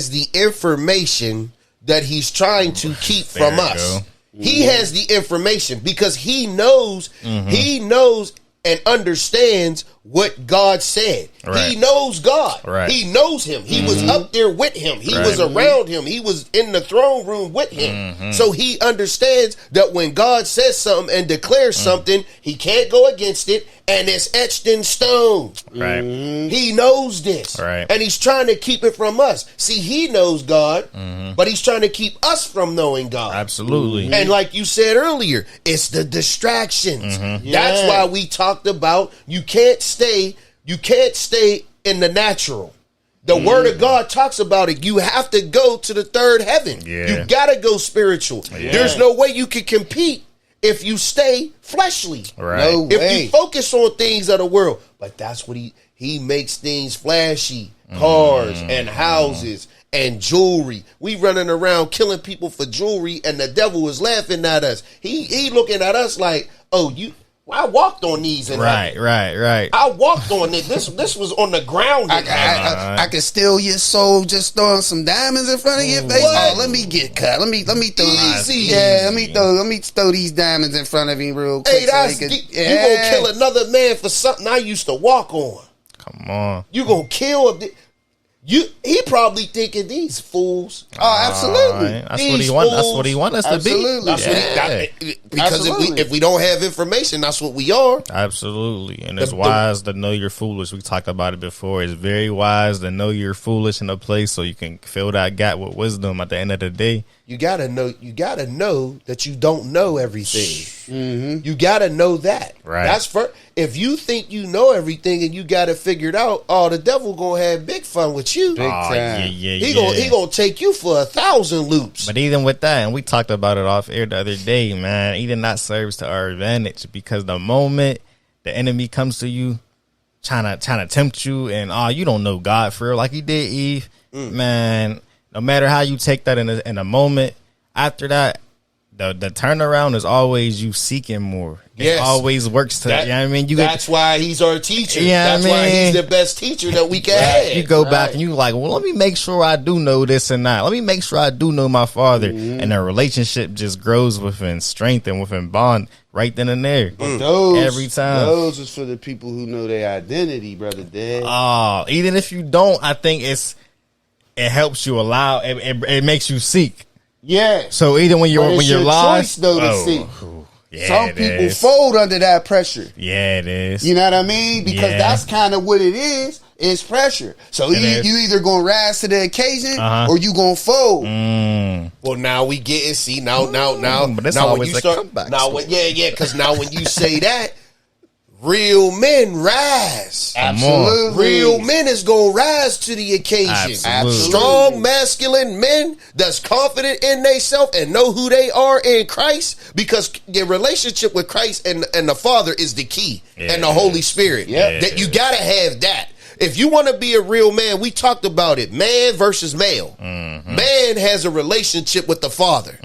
the information that he's trying to keep from us. He has the information because he knows and understands what God said. Right. He knows God. Right. He knows him. He was up there with him. He was around him. He was in the throne room with him. So he understands that when God says something and declares something, he can't go against it, and it's etched in stone. Right. He knows this. Right. And he's trying to keep it from us. See, he knows God, but he's trying to keep us from knowing God. Absolutely. And like you said earlier, it's the distractions. That's why we talked about you can't stay in the natural. The word of God talks about it. You have to go to the third heaven. Yeah. You got to go spiritual. Yeah. There's no way you can compete if you stay fleshly. Right. No If way. you focus on things of the world. But that's what he makes things flashy. Cars and houses and jewelry. We running around killing people for jewelry, and the devil is laughing at us. He looking at us like, oh, I walked on these. And Right. I walked on it. This was on the ground. I can steal your soul just throwing some diamonds in front of your face. What? Oh, let me get cut. Let me throw these. Easy. Yeah, let me throw these diamonds in front of you real quick. Hey, you gonna kill another man for something I used to walk on. Come on. You gonna kill he probably thinking these fools. Oh, absolutely. Right. That's what he want. That's what he want us to be. Absolutely. Because if we don't have information, that's what we are. Absolutely. And it's wise to know you're foolish. We talked about it before. It's very wise to know you're foolish in a place so you can fill that gap with wisdom at the end of the day. You gotta know that you don't know everything. You gotta know that. Right. That's if you think you know everything and you got it figured out, the devil gonna have big fun with you. Big time. He gonna take you for 1,000 loops. But even with that, and we talked about it off air the other day, man, even that serves to our advantage because the moment the enemy comes to you, trying to tempt you, and you don't know God for real, like he did Eve, man. No matter how you take that in a moment, after that, the turnaround is always you seeking more. It always works to, you know what I mean? That's why he's our teacher. Yeah, that's why he's the best teacher that we can have. You go back and you like, well, let me make sure I do know this and that. Let me make sure I do know my father. And the relationship just grows within strength and within bond right then and there. Every time. Those is for the people who know their identity, brother Dad. Even if you don't, I think it helps you it makes you seek. Yeah. So either when But you're it's your choice, lost, though, to see. yeah, Some it people is. fold under that pressure. Yeah, it is. You know what I mean? Because Yeah. that's kind of what it is. It's pressure. So It is. you either gonna rise to the occasion Uh-huh. or you gonna fold. Well, now we get it. See, now, but that's now when always you a start, comeback now, story. because now when you say that, real men rise. Absolutely. Real men is gonna rise to the occasion. Absolutely. Strong, masculine men that's confident in themselves and know who they are in Christ, because their relationship with Christ and the Father is the key, and the Holy Spirit. Yeah. That you gotta have that. If you want to be a real man, we talked about it. Man versus male. Man has a relationship with the Father.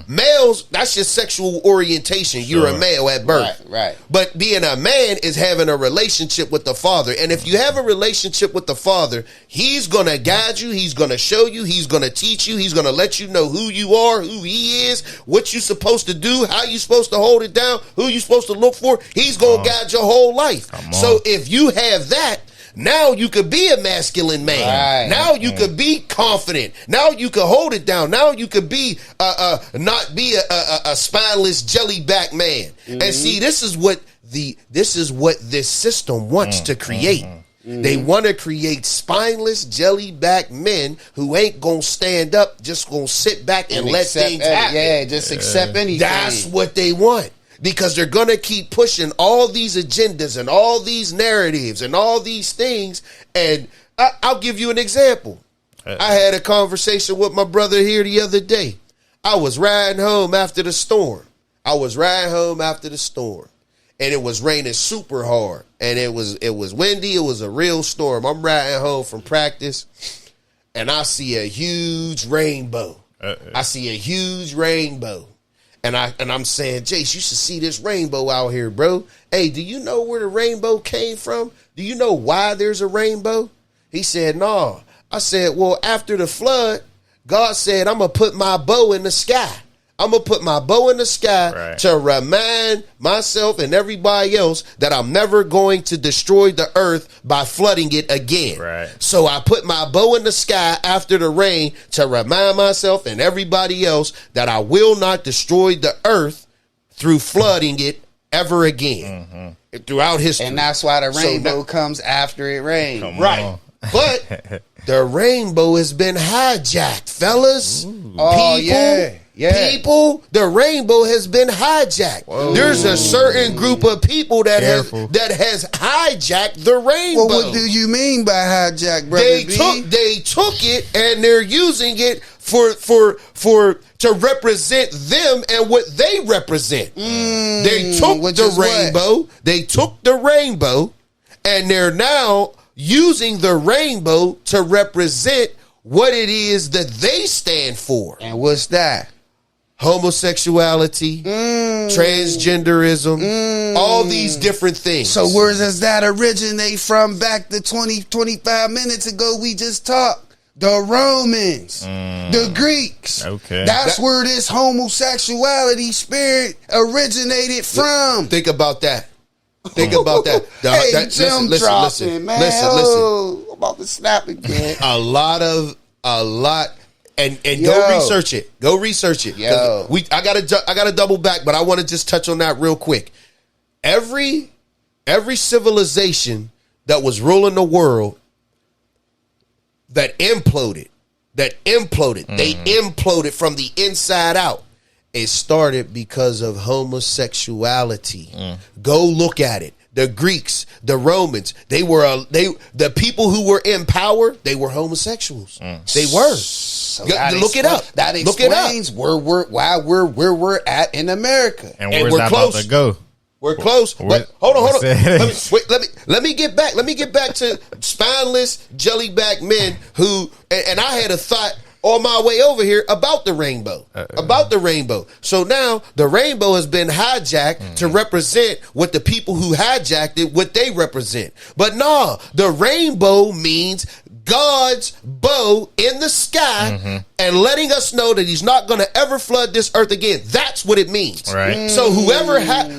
Males, that's your sexual orientation. You're a male at birth. Right. But being a man is having a relationship with the Father. And if you have a relationship with the Father, He's going to guide you. He's going to show you. He's going to teach you. He's going to let you know who you are, who He is, what you're supposed to do, how you're supposed to hold it down, who you're supposed to look for. He's going to guide your whole life. So if you have that, now you could be a masculine man. Right. Now you could be confident. Now you could hold it down. Now you could be not be a spineless jellyback man. And see, this is what this system wants to create. They want to create spineless jellyback men who ain't gonna stand up, just gonna sit back and let things happen. Yeah, just accept anything. That's what they want. Because they're going to keep pushing all these agendas and all these narratives and all these things. And I'll give you an example. I had a conversation with my brother here the other day. I was riding home after the storm. And it was raining super hard. And it was windy. It was a real storm. I'm riding home from practice, and I see a huge rainbow. And I'm saying, Jace, you should see this rainbow out here, bro. Hey, do you know where the rainbow came from? Do you know why there's a rainbow? He said, no. I said, well, after the flood, God said, I'm going to put my bow in the sky. To remind myself and everybody else that I'm never going to destroy the earth by flooding it again. Right. So I put my bow in the sky after the rain to remind myself and everybody else that I will not destroy the earth through flooding it ever again throughout history. And that's why the rainbow comes after it rains. Right. But the rainbow has been hijacked, fellas. Oh, yeah. People, the rainbow has been hijacked. Whoa. There's a certain group of people that has hijacked the rainbow. Well, what do you mean by hijack, brother? They took it and they're using it to represent them and what they represent. They took the rainbow. They took the rainbow, and they're now using the rainbow to represent what it is that they stand for. And what's that? Homosexuality, transgenderism, all these different things. So where does that originate from? Back to 25 minutes ago, we just talked. The Romans, the Greeks. Okay. That's where this homosexuality spirit originated from. Think about that. Listen, man. Listen. I'm about to snap again. A lot. And go research it. Go research it. Yo. I gotta double back, but I want to just touch on that real quick. Every civilization that was ruling the world that imploded, they imploded from the inside out. It started because of homosexuality. Go look at it. The Greeks, the Romans, the people who were in power, they were homosexuals. They were. So look it up. That explains why we're at in America. And where's that about to go? We're close. But hold on. Let me get back to spineless jellyback men who, and I had a thought on my way over here about the rainbow. So now the rainbow has been hijacked to represent what the people who hijacked it, what they represent. But no, the rainbow means God's bow in the sky and letting us know that he's not going to ever flood this earth again. That's what it means. Right. So whoever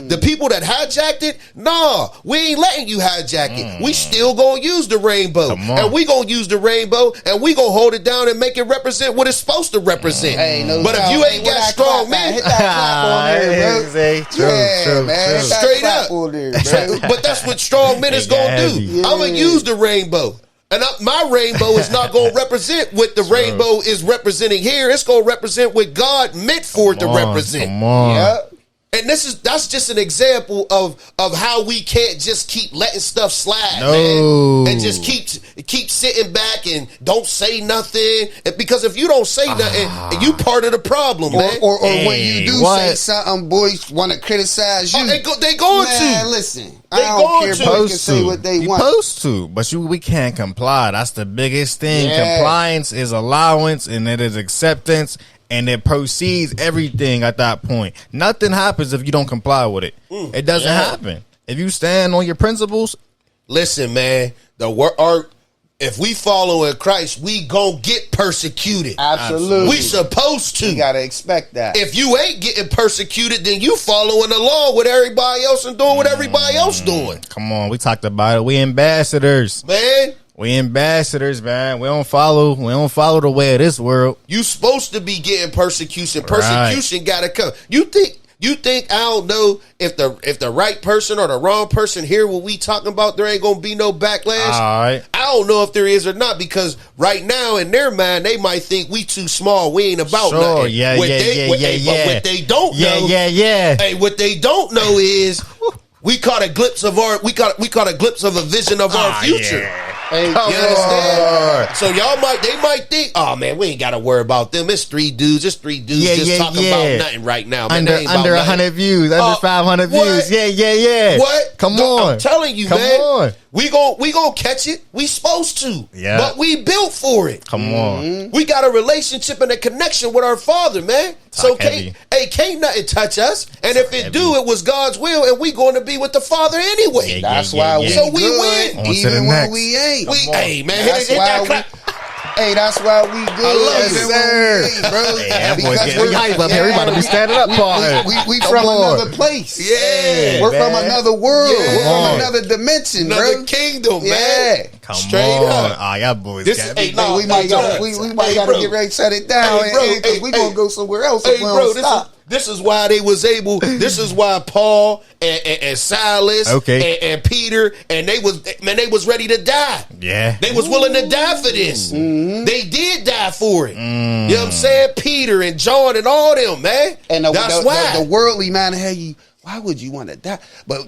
the people that hijacked it, nah, we ain't letting you hijack it. We still going to use the rainbow. And we going to use the rainbow and we going to hold it down and make it represent what it's supposed to represent. But if you ain't got strong men, hit that clap on there, bro. True, man. true. Straight up. There, bro. But that's what strong men is going to do. I'm going to use the rainbow. And my rainbow is not going to represent what the rainbow is representing here. It's going to represent what God meant for it to represent. Come on. Yep. And that's just an example of how we can't just keep letting stuff slide, No. man, and just keep sitting back and don't say nothing. Because if you don't say nothing, you part of the problem, man. Or when you do say something, boys want to criticize you. They going Man, to. listen, They I don't care. going Boys can say what they want. Supposed to, but we can't comply. That's the biggest thing. Yeah. Compliance is allowance, and it is acceptance, and it proceeds everything at that point. Nothing happens if you don't comply with it. It doesn't happen. If you stand on your principles. Listen, man, if we follow in Christ, we gonna get persecuted. Absolutely. We supposed to. You gotta expect that. If you ain't getting persecuted, then you following along with everybody else and doing what everybody else doing. Come on, we talked about it. We ambassadors. Man, We ambassadors, man. We don't follow the way of this world. you supposed to be getting persecution. Persecution gotta come. You think I don't know if the right person or the wrong person hear what we talking about, there ain't gonna be no backlash? All right. I don't know if there is or not, because right now in their mind they might think we too small, we ain't about nothing. Yeah. But what they don't know, hey, what they don't know is we caught a glimpse of a vision of our future. Yeah. Hey, You understand? So they might think, oh man, we ain't got to worry about them. It's three dudes just talking about nothing right now. Man. Under 100 views, under 500 what? views. Yeah. What? Come No, on. I'm telling you, Come man. on. We gon' catch it. We supposed to. Yeah. But we built for it. Come on. We got a relationship and a connection with our Father, man. So can't nothing touch us. And if it do, it was God's will, and we going to be with the Father anyway. That's why we So we good, win. even when we ain't. Hey man, That's hit that why clap. Hey, that's why we good. love even it, when we ain't, bro. Hey, that boy Because getting hype up here. We about to be standing up for it. We Come from on. another place. Yeah, We're man. from another world. Yeah. We're Come from on. another dimension, another bro. kingdom, man. Yeah. Come Straight on. up. Ah, y'all boys This got is- me. hey, no, We might gotta bro. get ready to shut it down, Hey, bro, because we gonna go somewhere else Hey, if we bro, don't stop. this is why they was able. This is why Paul and Silas and Peter and they was ready to die. Yeah. They was willing to die for this. They did die for it. You know what I'm saying? Peter and John and all them, man. And that's why the worldly man, why would you want to die? But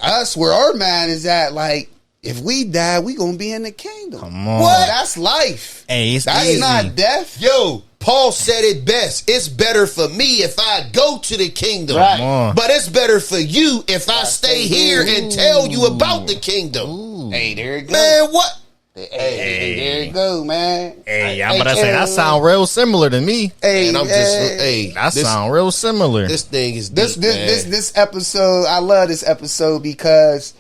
us, where our mind is at, like, if we die, we gonna be in the kingdom. Come on. What? That's life. Hey, it's That's easy. not death. Yo, Paul said it best. It's better for me if I go to the kingdom. Right. Come on. But it's better for you if I stay here and tell you about the kingdom. Hey, there it goes. Man, what? Hey, there it go, man. Hey, I'm about to say that sound real similar to me. Hey, And I'm just, That sound real similar. This thing is deep, this episode. I love this episode because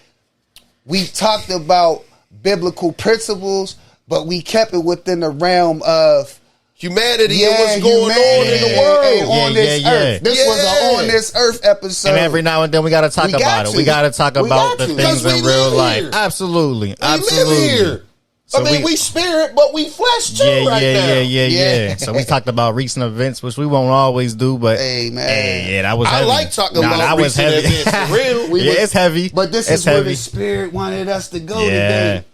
we talked about biblical principles, but we kept it within the realm of humanity and what's going on in the world. on this earth. This was an on this earth episode. And every now and then we got to talk about it. We got to talk about the things in real life. Here. Absolutely. We live here. So we spirit, but we flesh too now. Yeah. So we talked about recent events, which we won't always do, but hey, man. Hey, that was I heavy. like talking about that was recent heavy. events, for real. It's heavy. But this it's is where heavy. the spirit wanted us to go today.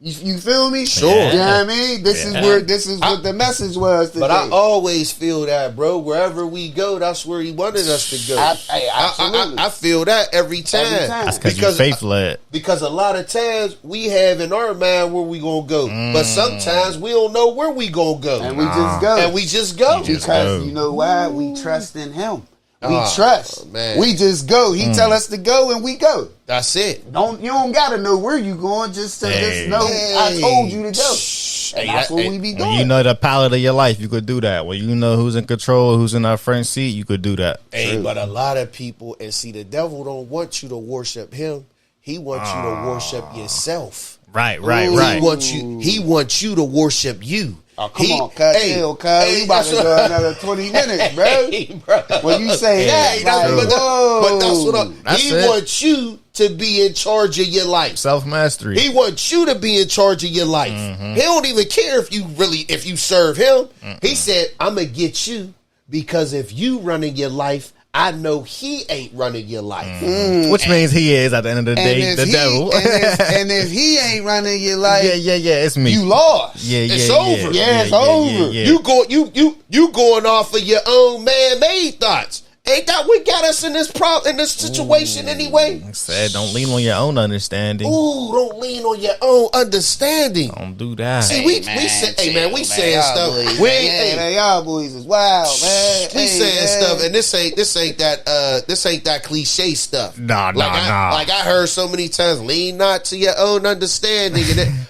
You feel me? Sure. You know what I mean? This is what the message was today. But I always feel that, bro. Wherever we go, that's where he wanted us to go. Absolutely. I feel that every time. That's because you're faith-led. Because a lot of times we have in our mind where we gonna go, but sometimes we don't know where we gonna go, and we just go. And we just go because you know why? We trust in Him. We trust. Man. We just go. He tell us to go, and we go. That's it. You don't gotta know where you going. Just know I told you to go. And that's what we be doing. When you know the palette of your life, you could do that. When you know who's in control, who's in our front seat, you could do that. Hey, but a lot of people, and see, the devil don't want you to worship him. He wants you to worship yourself. Right. He wants you to worship you. Oh, come on, cuz. We about to go another 20 minutes, bro. When you say that, but that's what he wants you to be in charge of your life. Self-mastery. He wants you to be in charge of your life. He don't even care if you serve him. He said, I'm going to get you because if you running your life, I know he ain't running your life. Which means he is, at the end of the day, the devil. And if he ain't running your life, yeah, it's me. You lost. It's over. It's over. You going off of your own man-made thoughts. Ain't that what got us in this situation anyway? Said, don't lean on your own understanding. Ooh, don't lean on your own understanding. Don't do that. See, we saying stuff. Y'all boys is wild, man. We saying stuff, and this ain't that cliche stuff. Nah. Like I heard so many times, lean not to your own understanding.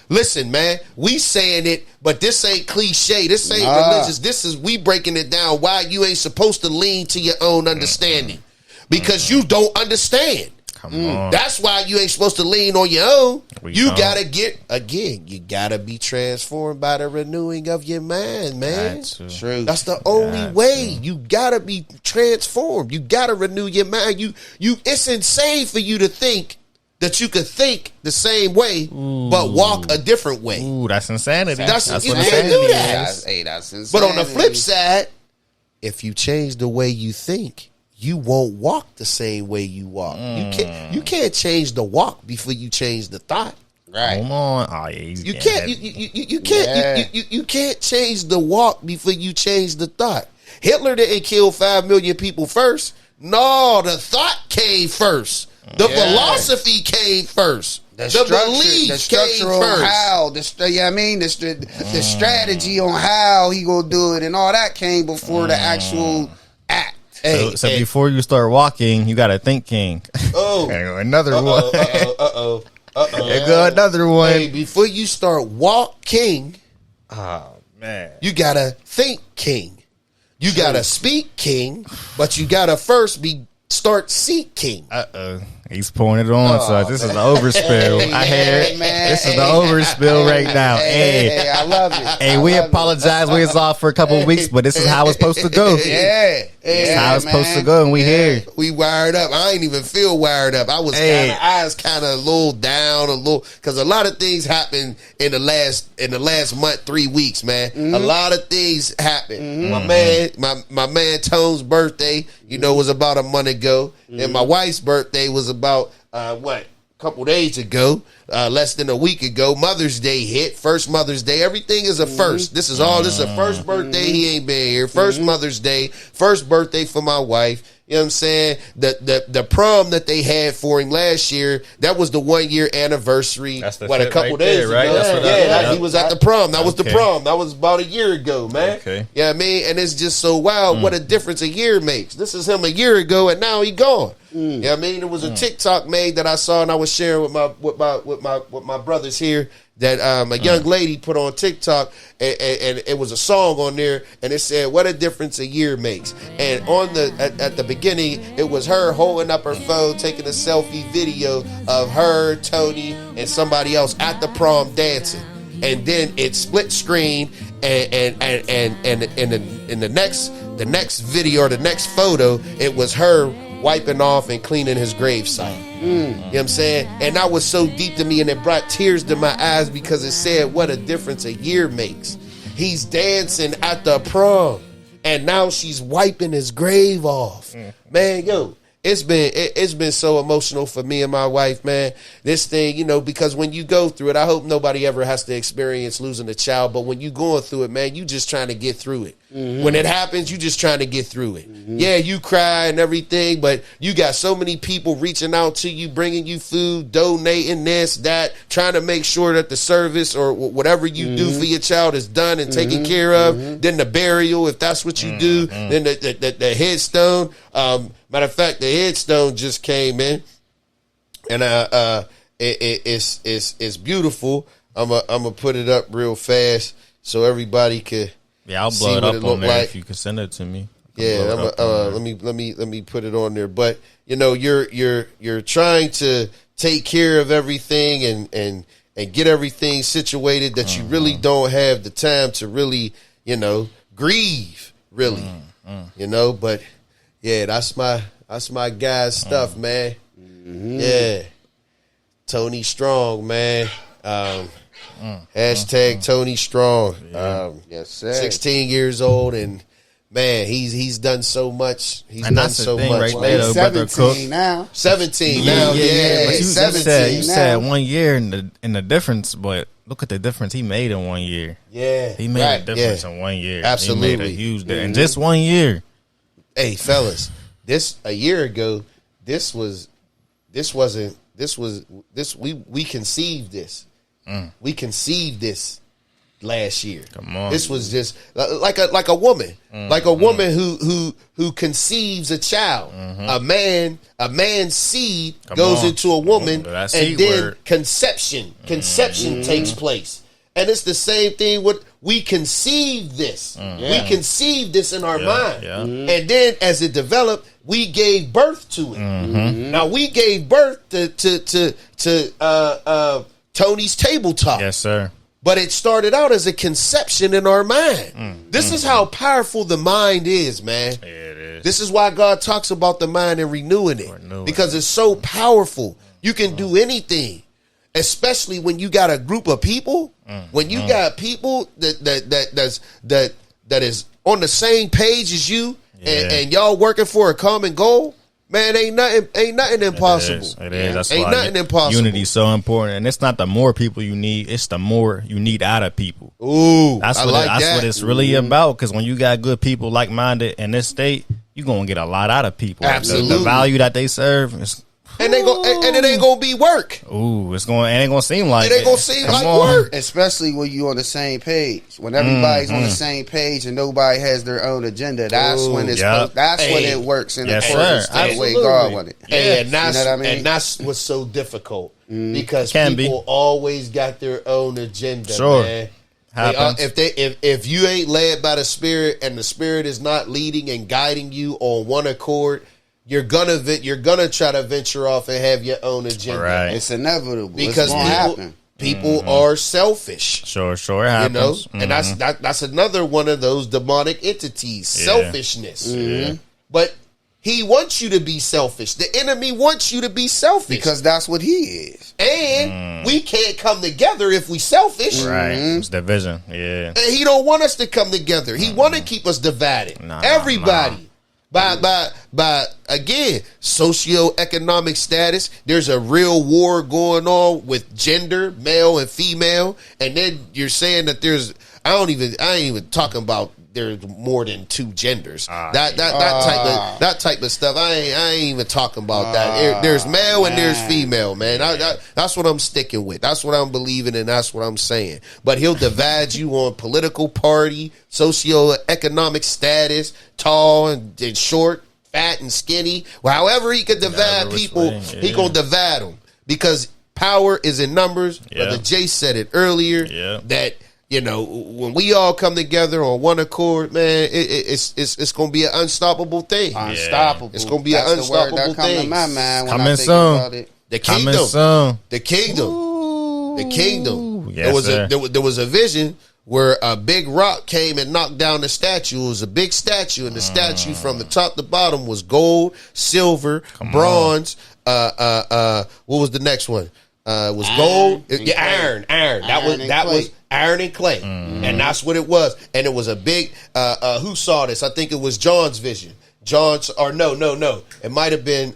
Listen, man, we saying it, but this ain't cliche. This ain't religious. This is we breaking it down. Why you ain't supposed to lean to your own understanding, because you don't understand. Come on. That's why you ain't supposed to lean on your own. You gotta be transformed by the renewing of your mind, man. True. That's the only way. You gotta be transformed. You gotta renew your mind. It's insane for you to think that you could think the same way, but walk a different way. Ooh, that's insanity. That's what you insanity can't do that. That's insanity. But on the flip side, if you change the way you think, you won't walk the same way you walk. You can't change the walk before you change the thought. Right. Come on. Oh, yeah, you can't change the walk before you change the thought. Hitler didn't kill 5 million people first. No, the thought came first. The philosophy came first. The belief came first. How the strategy on how he gonna do it and all that came before the actual act. So before you start walking, you gotta think, King. Oh, another one. There go another one. Hey, before you start walking, oh man, you gotta think, King. You gotta speak, King, but you gotta first start seeking. He's pouring it on, so this is the overspill. I hear it. This is the overspill right now. Hey, I love it. Hey, we apologize. We was off for a couple of weeks, but this is how it's supposed to go. This is how it's supposed to go, and we here. We wired up. I ain't even feel wired up. I was kind of a little down, because a lot of things happened in the last month, 3 weeks, man. A lot of things happened. My man Tone's birthday, was about a month ago, and my wife's birthday was about a couple days ago, less than a week ago. Mother's Day hit. First Mother's Day. Everything is a first. This is a first birthday. He ain't been here. First Mother's Day. First birthday for my wife. You know what I'm saying? The prom that they had for him last year, that was the 1 year anniversary. That's a couple days ago. Right? He was at the prom. That was the prom. That was about a year ago, man. Okay. You know what I mean? And it's just so wild what a difference a year makes. This is him a year ago, and now he gone. You know what I mean? It was a TikTok made that I saw, and I was sharing with my brothers here, that a young lady put on TikTok, and it was a song on there, and it said, "What a difference a year makes." And at the beginning, it was her holding up her phone, taking a selfie video of her, Tony, and somebody else at the prom dancing. And then it split screen, and in the next video or the next photo, it was her wiping off and cleaning his gravesite. You know what I'm saying? And that was so deep to me, and it brought tears to my eyes, because it said what a difference a year makes. He's dancing at the prom, and now she's wiping his grave off. Man, it's been so emotional for me and my wife, man. This thing, because when you go through it, I hope nobody ever has to experience losing a child, but when you going through it, man, you just trying to get through it. When it happens, you just trying to get through it. Yeah, you cry and everything, but you got so many people reaching out to you, bringing you food, donating this, that, trying to make sure that the service or whatever you do for your child is done and taken care of. Then the burial, if that's what you do. Then the headstone. Matter of fact, the headstone just came in, and it's beautiful. I'm gonna put it up real fast so everybody could. Yeah, I'll blow it up on there if you can send it to me. Yeah, let me put it on there. But you're trying to take care of everything and get everything situated that you really don't have the time to really, grieve, really, but yeah, that's my guy's stuff, man. Yeah. Tony Strong, man. Hashtag Tony Strong. Yes, sir. 16 years old, and man, he's done so much. He's And done that's the so thing much. right man. there, though, brother 17 Cook. now. 17 now, But yeah. you 17 said now. 1 year in the difference, but look at the difference he made in 1 year. Yeah. He made Right, a difference yeah. in 1 year. Absolutely. He made a huge difference in just 1 year. Hey, fellas, a year ago, we conceived this. We conceived this last year. Come on. This was just like a woman, like a woman who conceives a child. A man's seed goes on. into a woman, That and seed then word. conception takes place. And it's the same thing with we conceived this. We conceived this in our mind. Yeah. And then as it developed, we gave birth to it. Now we gave birth to Tony's tabletop. Yes, sir. But it started out as a conception in our mind. This is how powerful the mind is, man. Yeah, it is. This is why God talks about the mind and renewing it. Renewing Because it's so powerful. You can do anything. Especially when you got a group of people. When you got people that is on the same page as you, and y'all working for a common goal. Man, ain't nothing impossible. It is. That's Ain't why nothing impossible. Unity is so important, and it's not the more people you need; it's the more you need out of people. Ooh, That's I what like that's that. what it's really about. Because when you got good people, like minded in this state, you gonna get a lot out of people. Absolutely. The value that they serve is. And it ain't gonna be work. Ooh, it ain't gonna seem like It ain't gonna seem Come like on. work. Especially when you on the same page. When everybody's on the same page and nobody has their own agenda, that's when it's Yep. that's when Hey. it works in Yes, accordance sir. to the way Absolutely. God wanted it. And that's You know what I mean? and that's what's so difficult because Can be. people always got their own agenda. Sure. Man. Happens. If you ain't led by the Spirit and the Spirit is not leading and guiding you on one accord, you're gonna try to venture off and have your own agenda. Right. It's inevitable. Because it's gonna happen. people are selfish. Sure, it happens. And that's another one of those demonic entities, selfishness. But he wants you to be selfish. The enemy wants you to be selfish. Because that's what he is. And we can't come together if we selfish. Right, it's division. Yeah, And he don't want us to come together. He want to keep us divided. Nah, Everybody. By again, socioeconomic status. There's a real war going on with gender, male and female. And then you're saying that I ain't even talking about there's more than two genders. That type of stuff. I ain't even talking about that. There's male and there's female, man. That's what I'm sticking with. That's what I'm believing, and that's what I'm saying. But he'll divide you on political party, socioeconomic status, tall and short, fat and skinny. Well, however he could divide people, he gonna divide them because power is in numbers. Yeah. Brother Jay said it earlier that. When we all come together on one accord, man, it's going to be an unstoppable thing. Unstoppable. It's going to be an That's the word unstoppable that come to thing. my mind when Coming I think soon. about it. The coming kingdom. soon. The kingdom. The kingdom. Yes, There was a vision where a big rock came and knocked down the statue. It was a big statue, and the statue from the top to bottom was gold, silver, bronze. What was the next one? It was gold. Iron. That was iron and clay, and that's what it was. And it was a big. Who saw this? I think it was John's vision. No. It might have been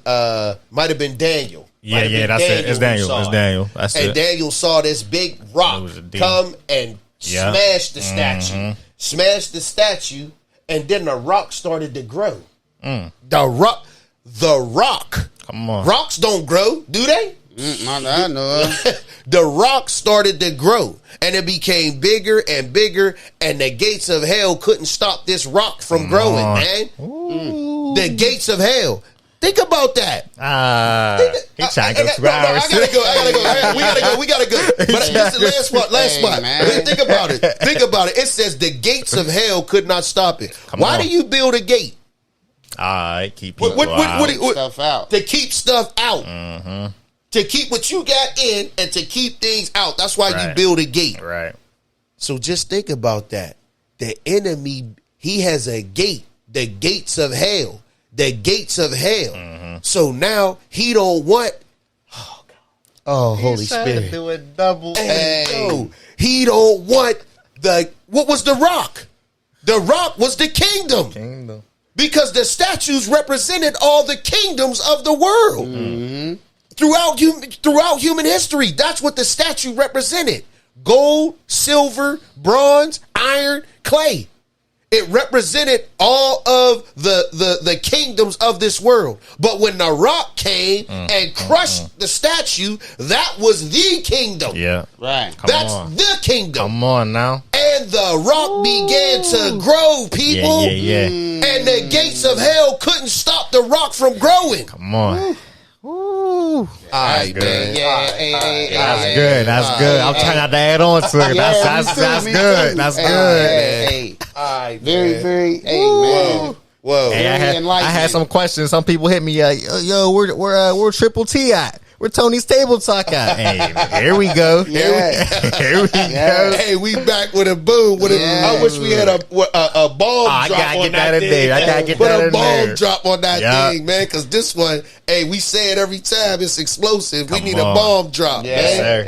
Daniel. Yeah, that's it. It's Daniel. It's Daniel. That's it. And Daniel saw this big rock come and smash the statue. Smash the statue, and then the rock started to grow. The rock. Come on. Rocks don't grow, do they? I know. The rock started to grow, and it became bigger and bigger, and the gates of hell couldn't stop this rock from growing, man. The gates of hell. Think about that. He trying to go 2 hours. I gotta go. We gotta go. But this is the last spot. man. Think about it. It says the gates of hell could not stop it. Why on. do you build a gate? All right, keep people What out. Stuff out. to keep stuff out. to keep what you got in and to keep things out. That's why you build a gate. Right. So just think about that. The enemy, he has a gate, the gates of hell, the gates of hell. Mm-hmm. So now he don't want, Holy Spirit. Do a double. No, he don't want what was the rock? The rock was the kingdom. Because the statues represented all the kingdoms of the world. Mm-hmm. Throughout human history. That's what the statue represented. Gold, silver, bronze, iron, clay. It represented all of the kingdoms of this world. But when the rock came and crushed the statue, that was the kingdom. Yeah. Right. That's the kingdom. Come on now. And the rock began to grow, people. Yeah. And the gates of hell couldn't stop the rock from growing. Come on. All right, man. That's good. I'm trying not to add on to it. That's good. That's good. All right, very. Man. Whoa. Hey, I had some questions. Some people hit me. Yo, we're Triple T at. We're Tony's Table Talk at. Hey, here we go. Here we go. Hey, we back with a boom. I wish we had a bomb drop on that thing. I gotta get Put that a in bomb there. drop on that thing, man. Because this one, hey, we say it every time. It's explosive. We need a bomb drop, man.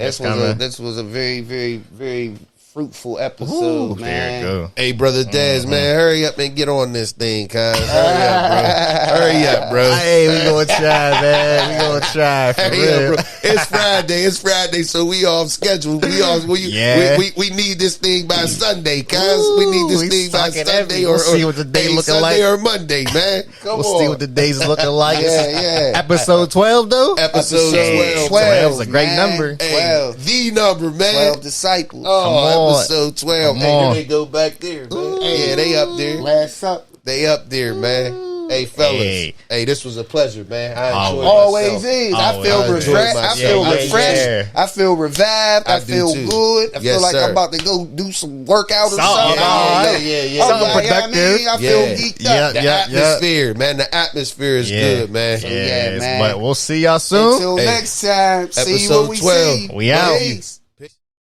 This was a very, very, very fruitful episode, man. Hey, brother Dez, man, hurry up and get on this thing, cuz. Hurry up, bro. Hey, we gonna try, man. We gonna try. For real. Bro. It's Friday, so we off schedule. We need this thing by Sunday, cuz. We need this thing by Sunday or see what the day looking Sunday like. or Monday, man. We'll see what the day's looking like. Yeah. Episode 12, though. Episode 12. 12 is a great number. Hey, the number, man. 12 disciples. Oh, episode 12. Hey, here they go back there, man. Yeah, they up there. Last up. They up there, man. Hey, fellas. Hey, this was a pleasure, man. I enjoyed Always myself. is. I feel refreshed. I feel refreshed. I feel revived. I feel good. I feel like I'm about to go do some workout or something. Something productive. I feel geeked up. The atmosphere, man. The atmosphere is good, man. Yeah, man. But we'll see y'all soon. Until next time. See what we 12. see. We out. Peace.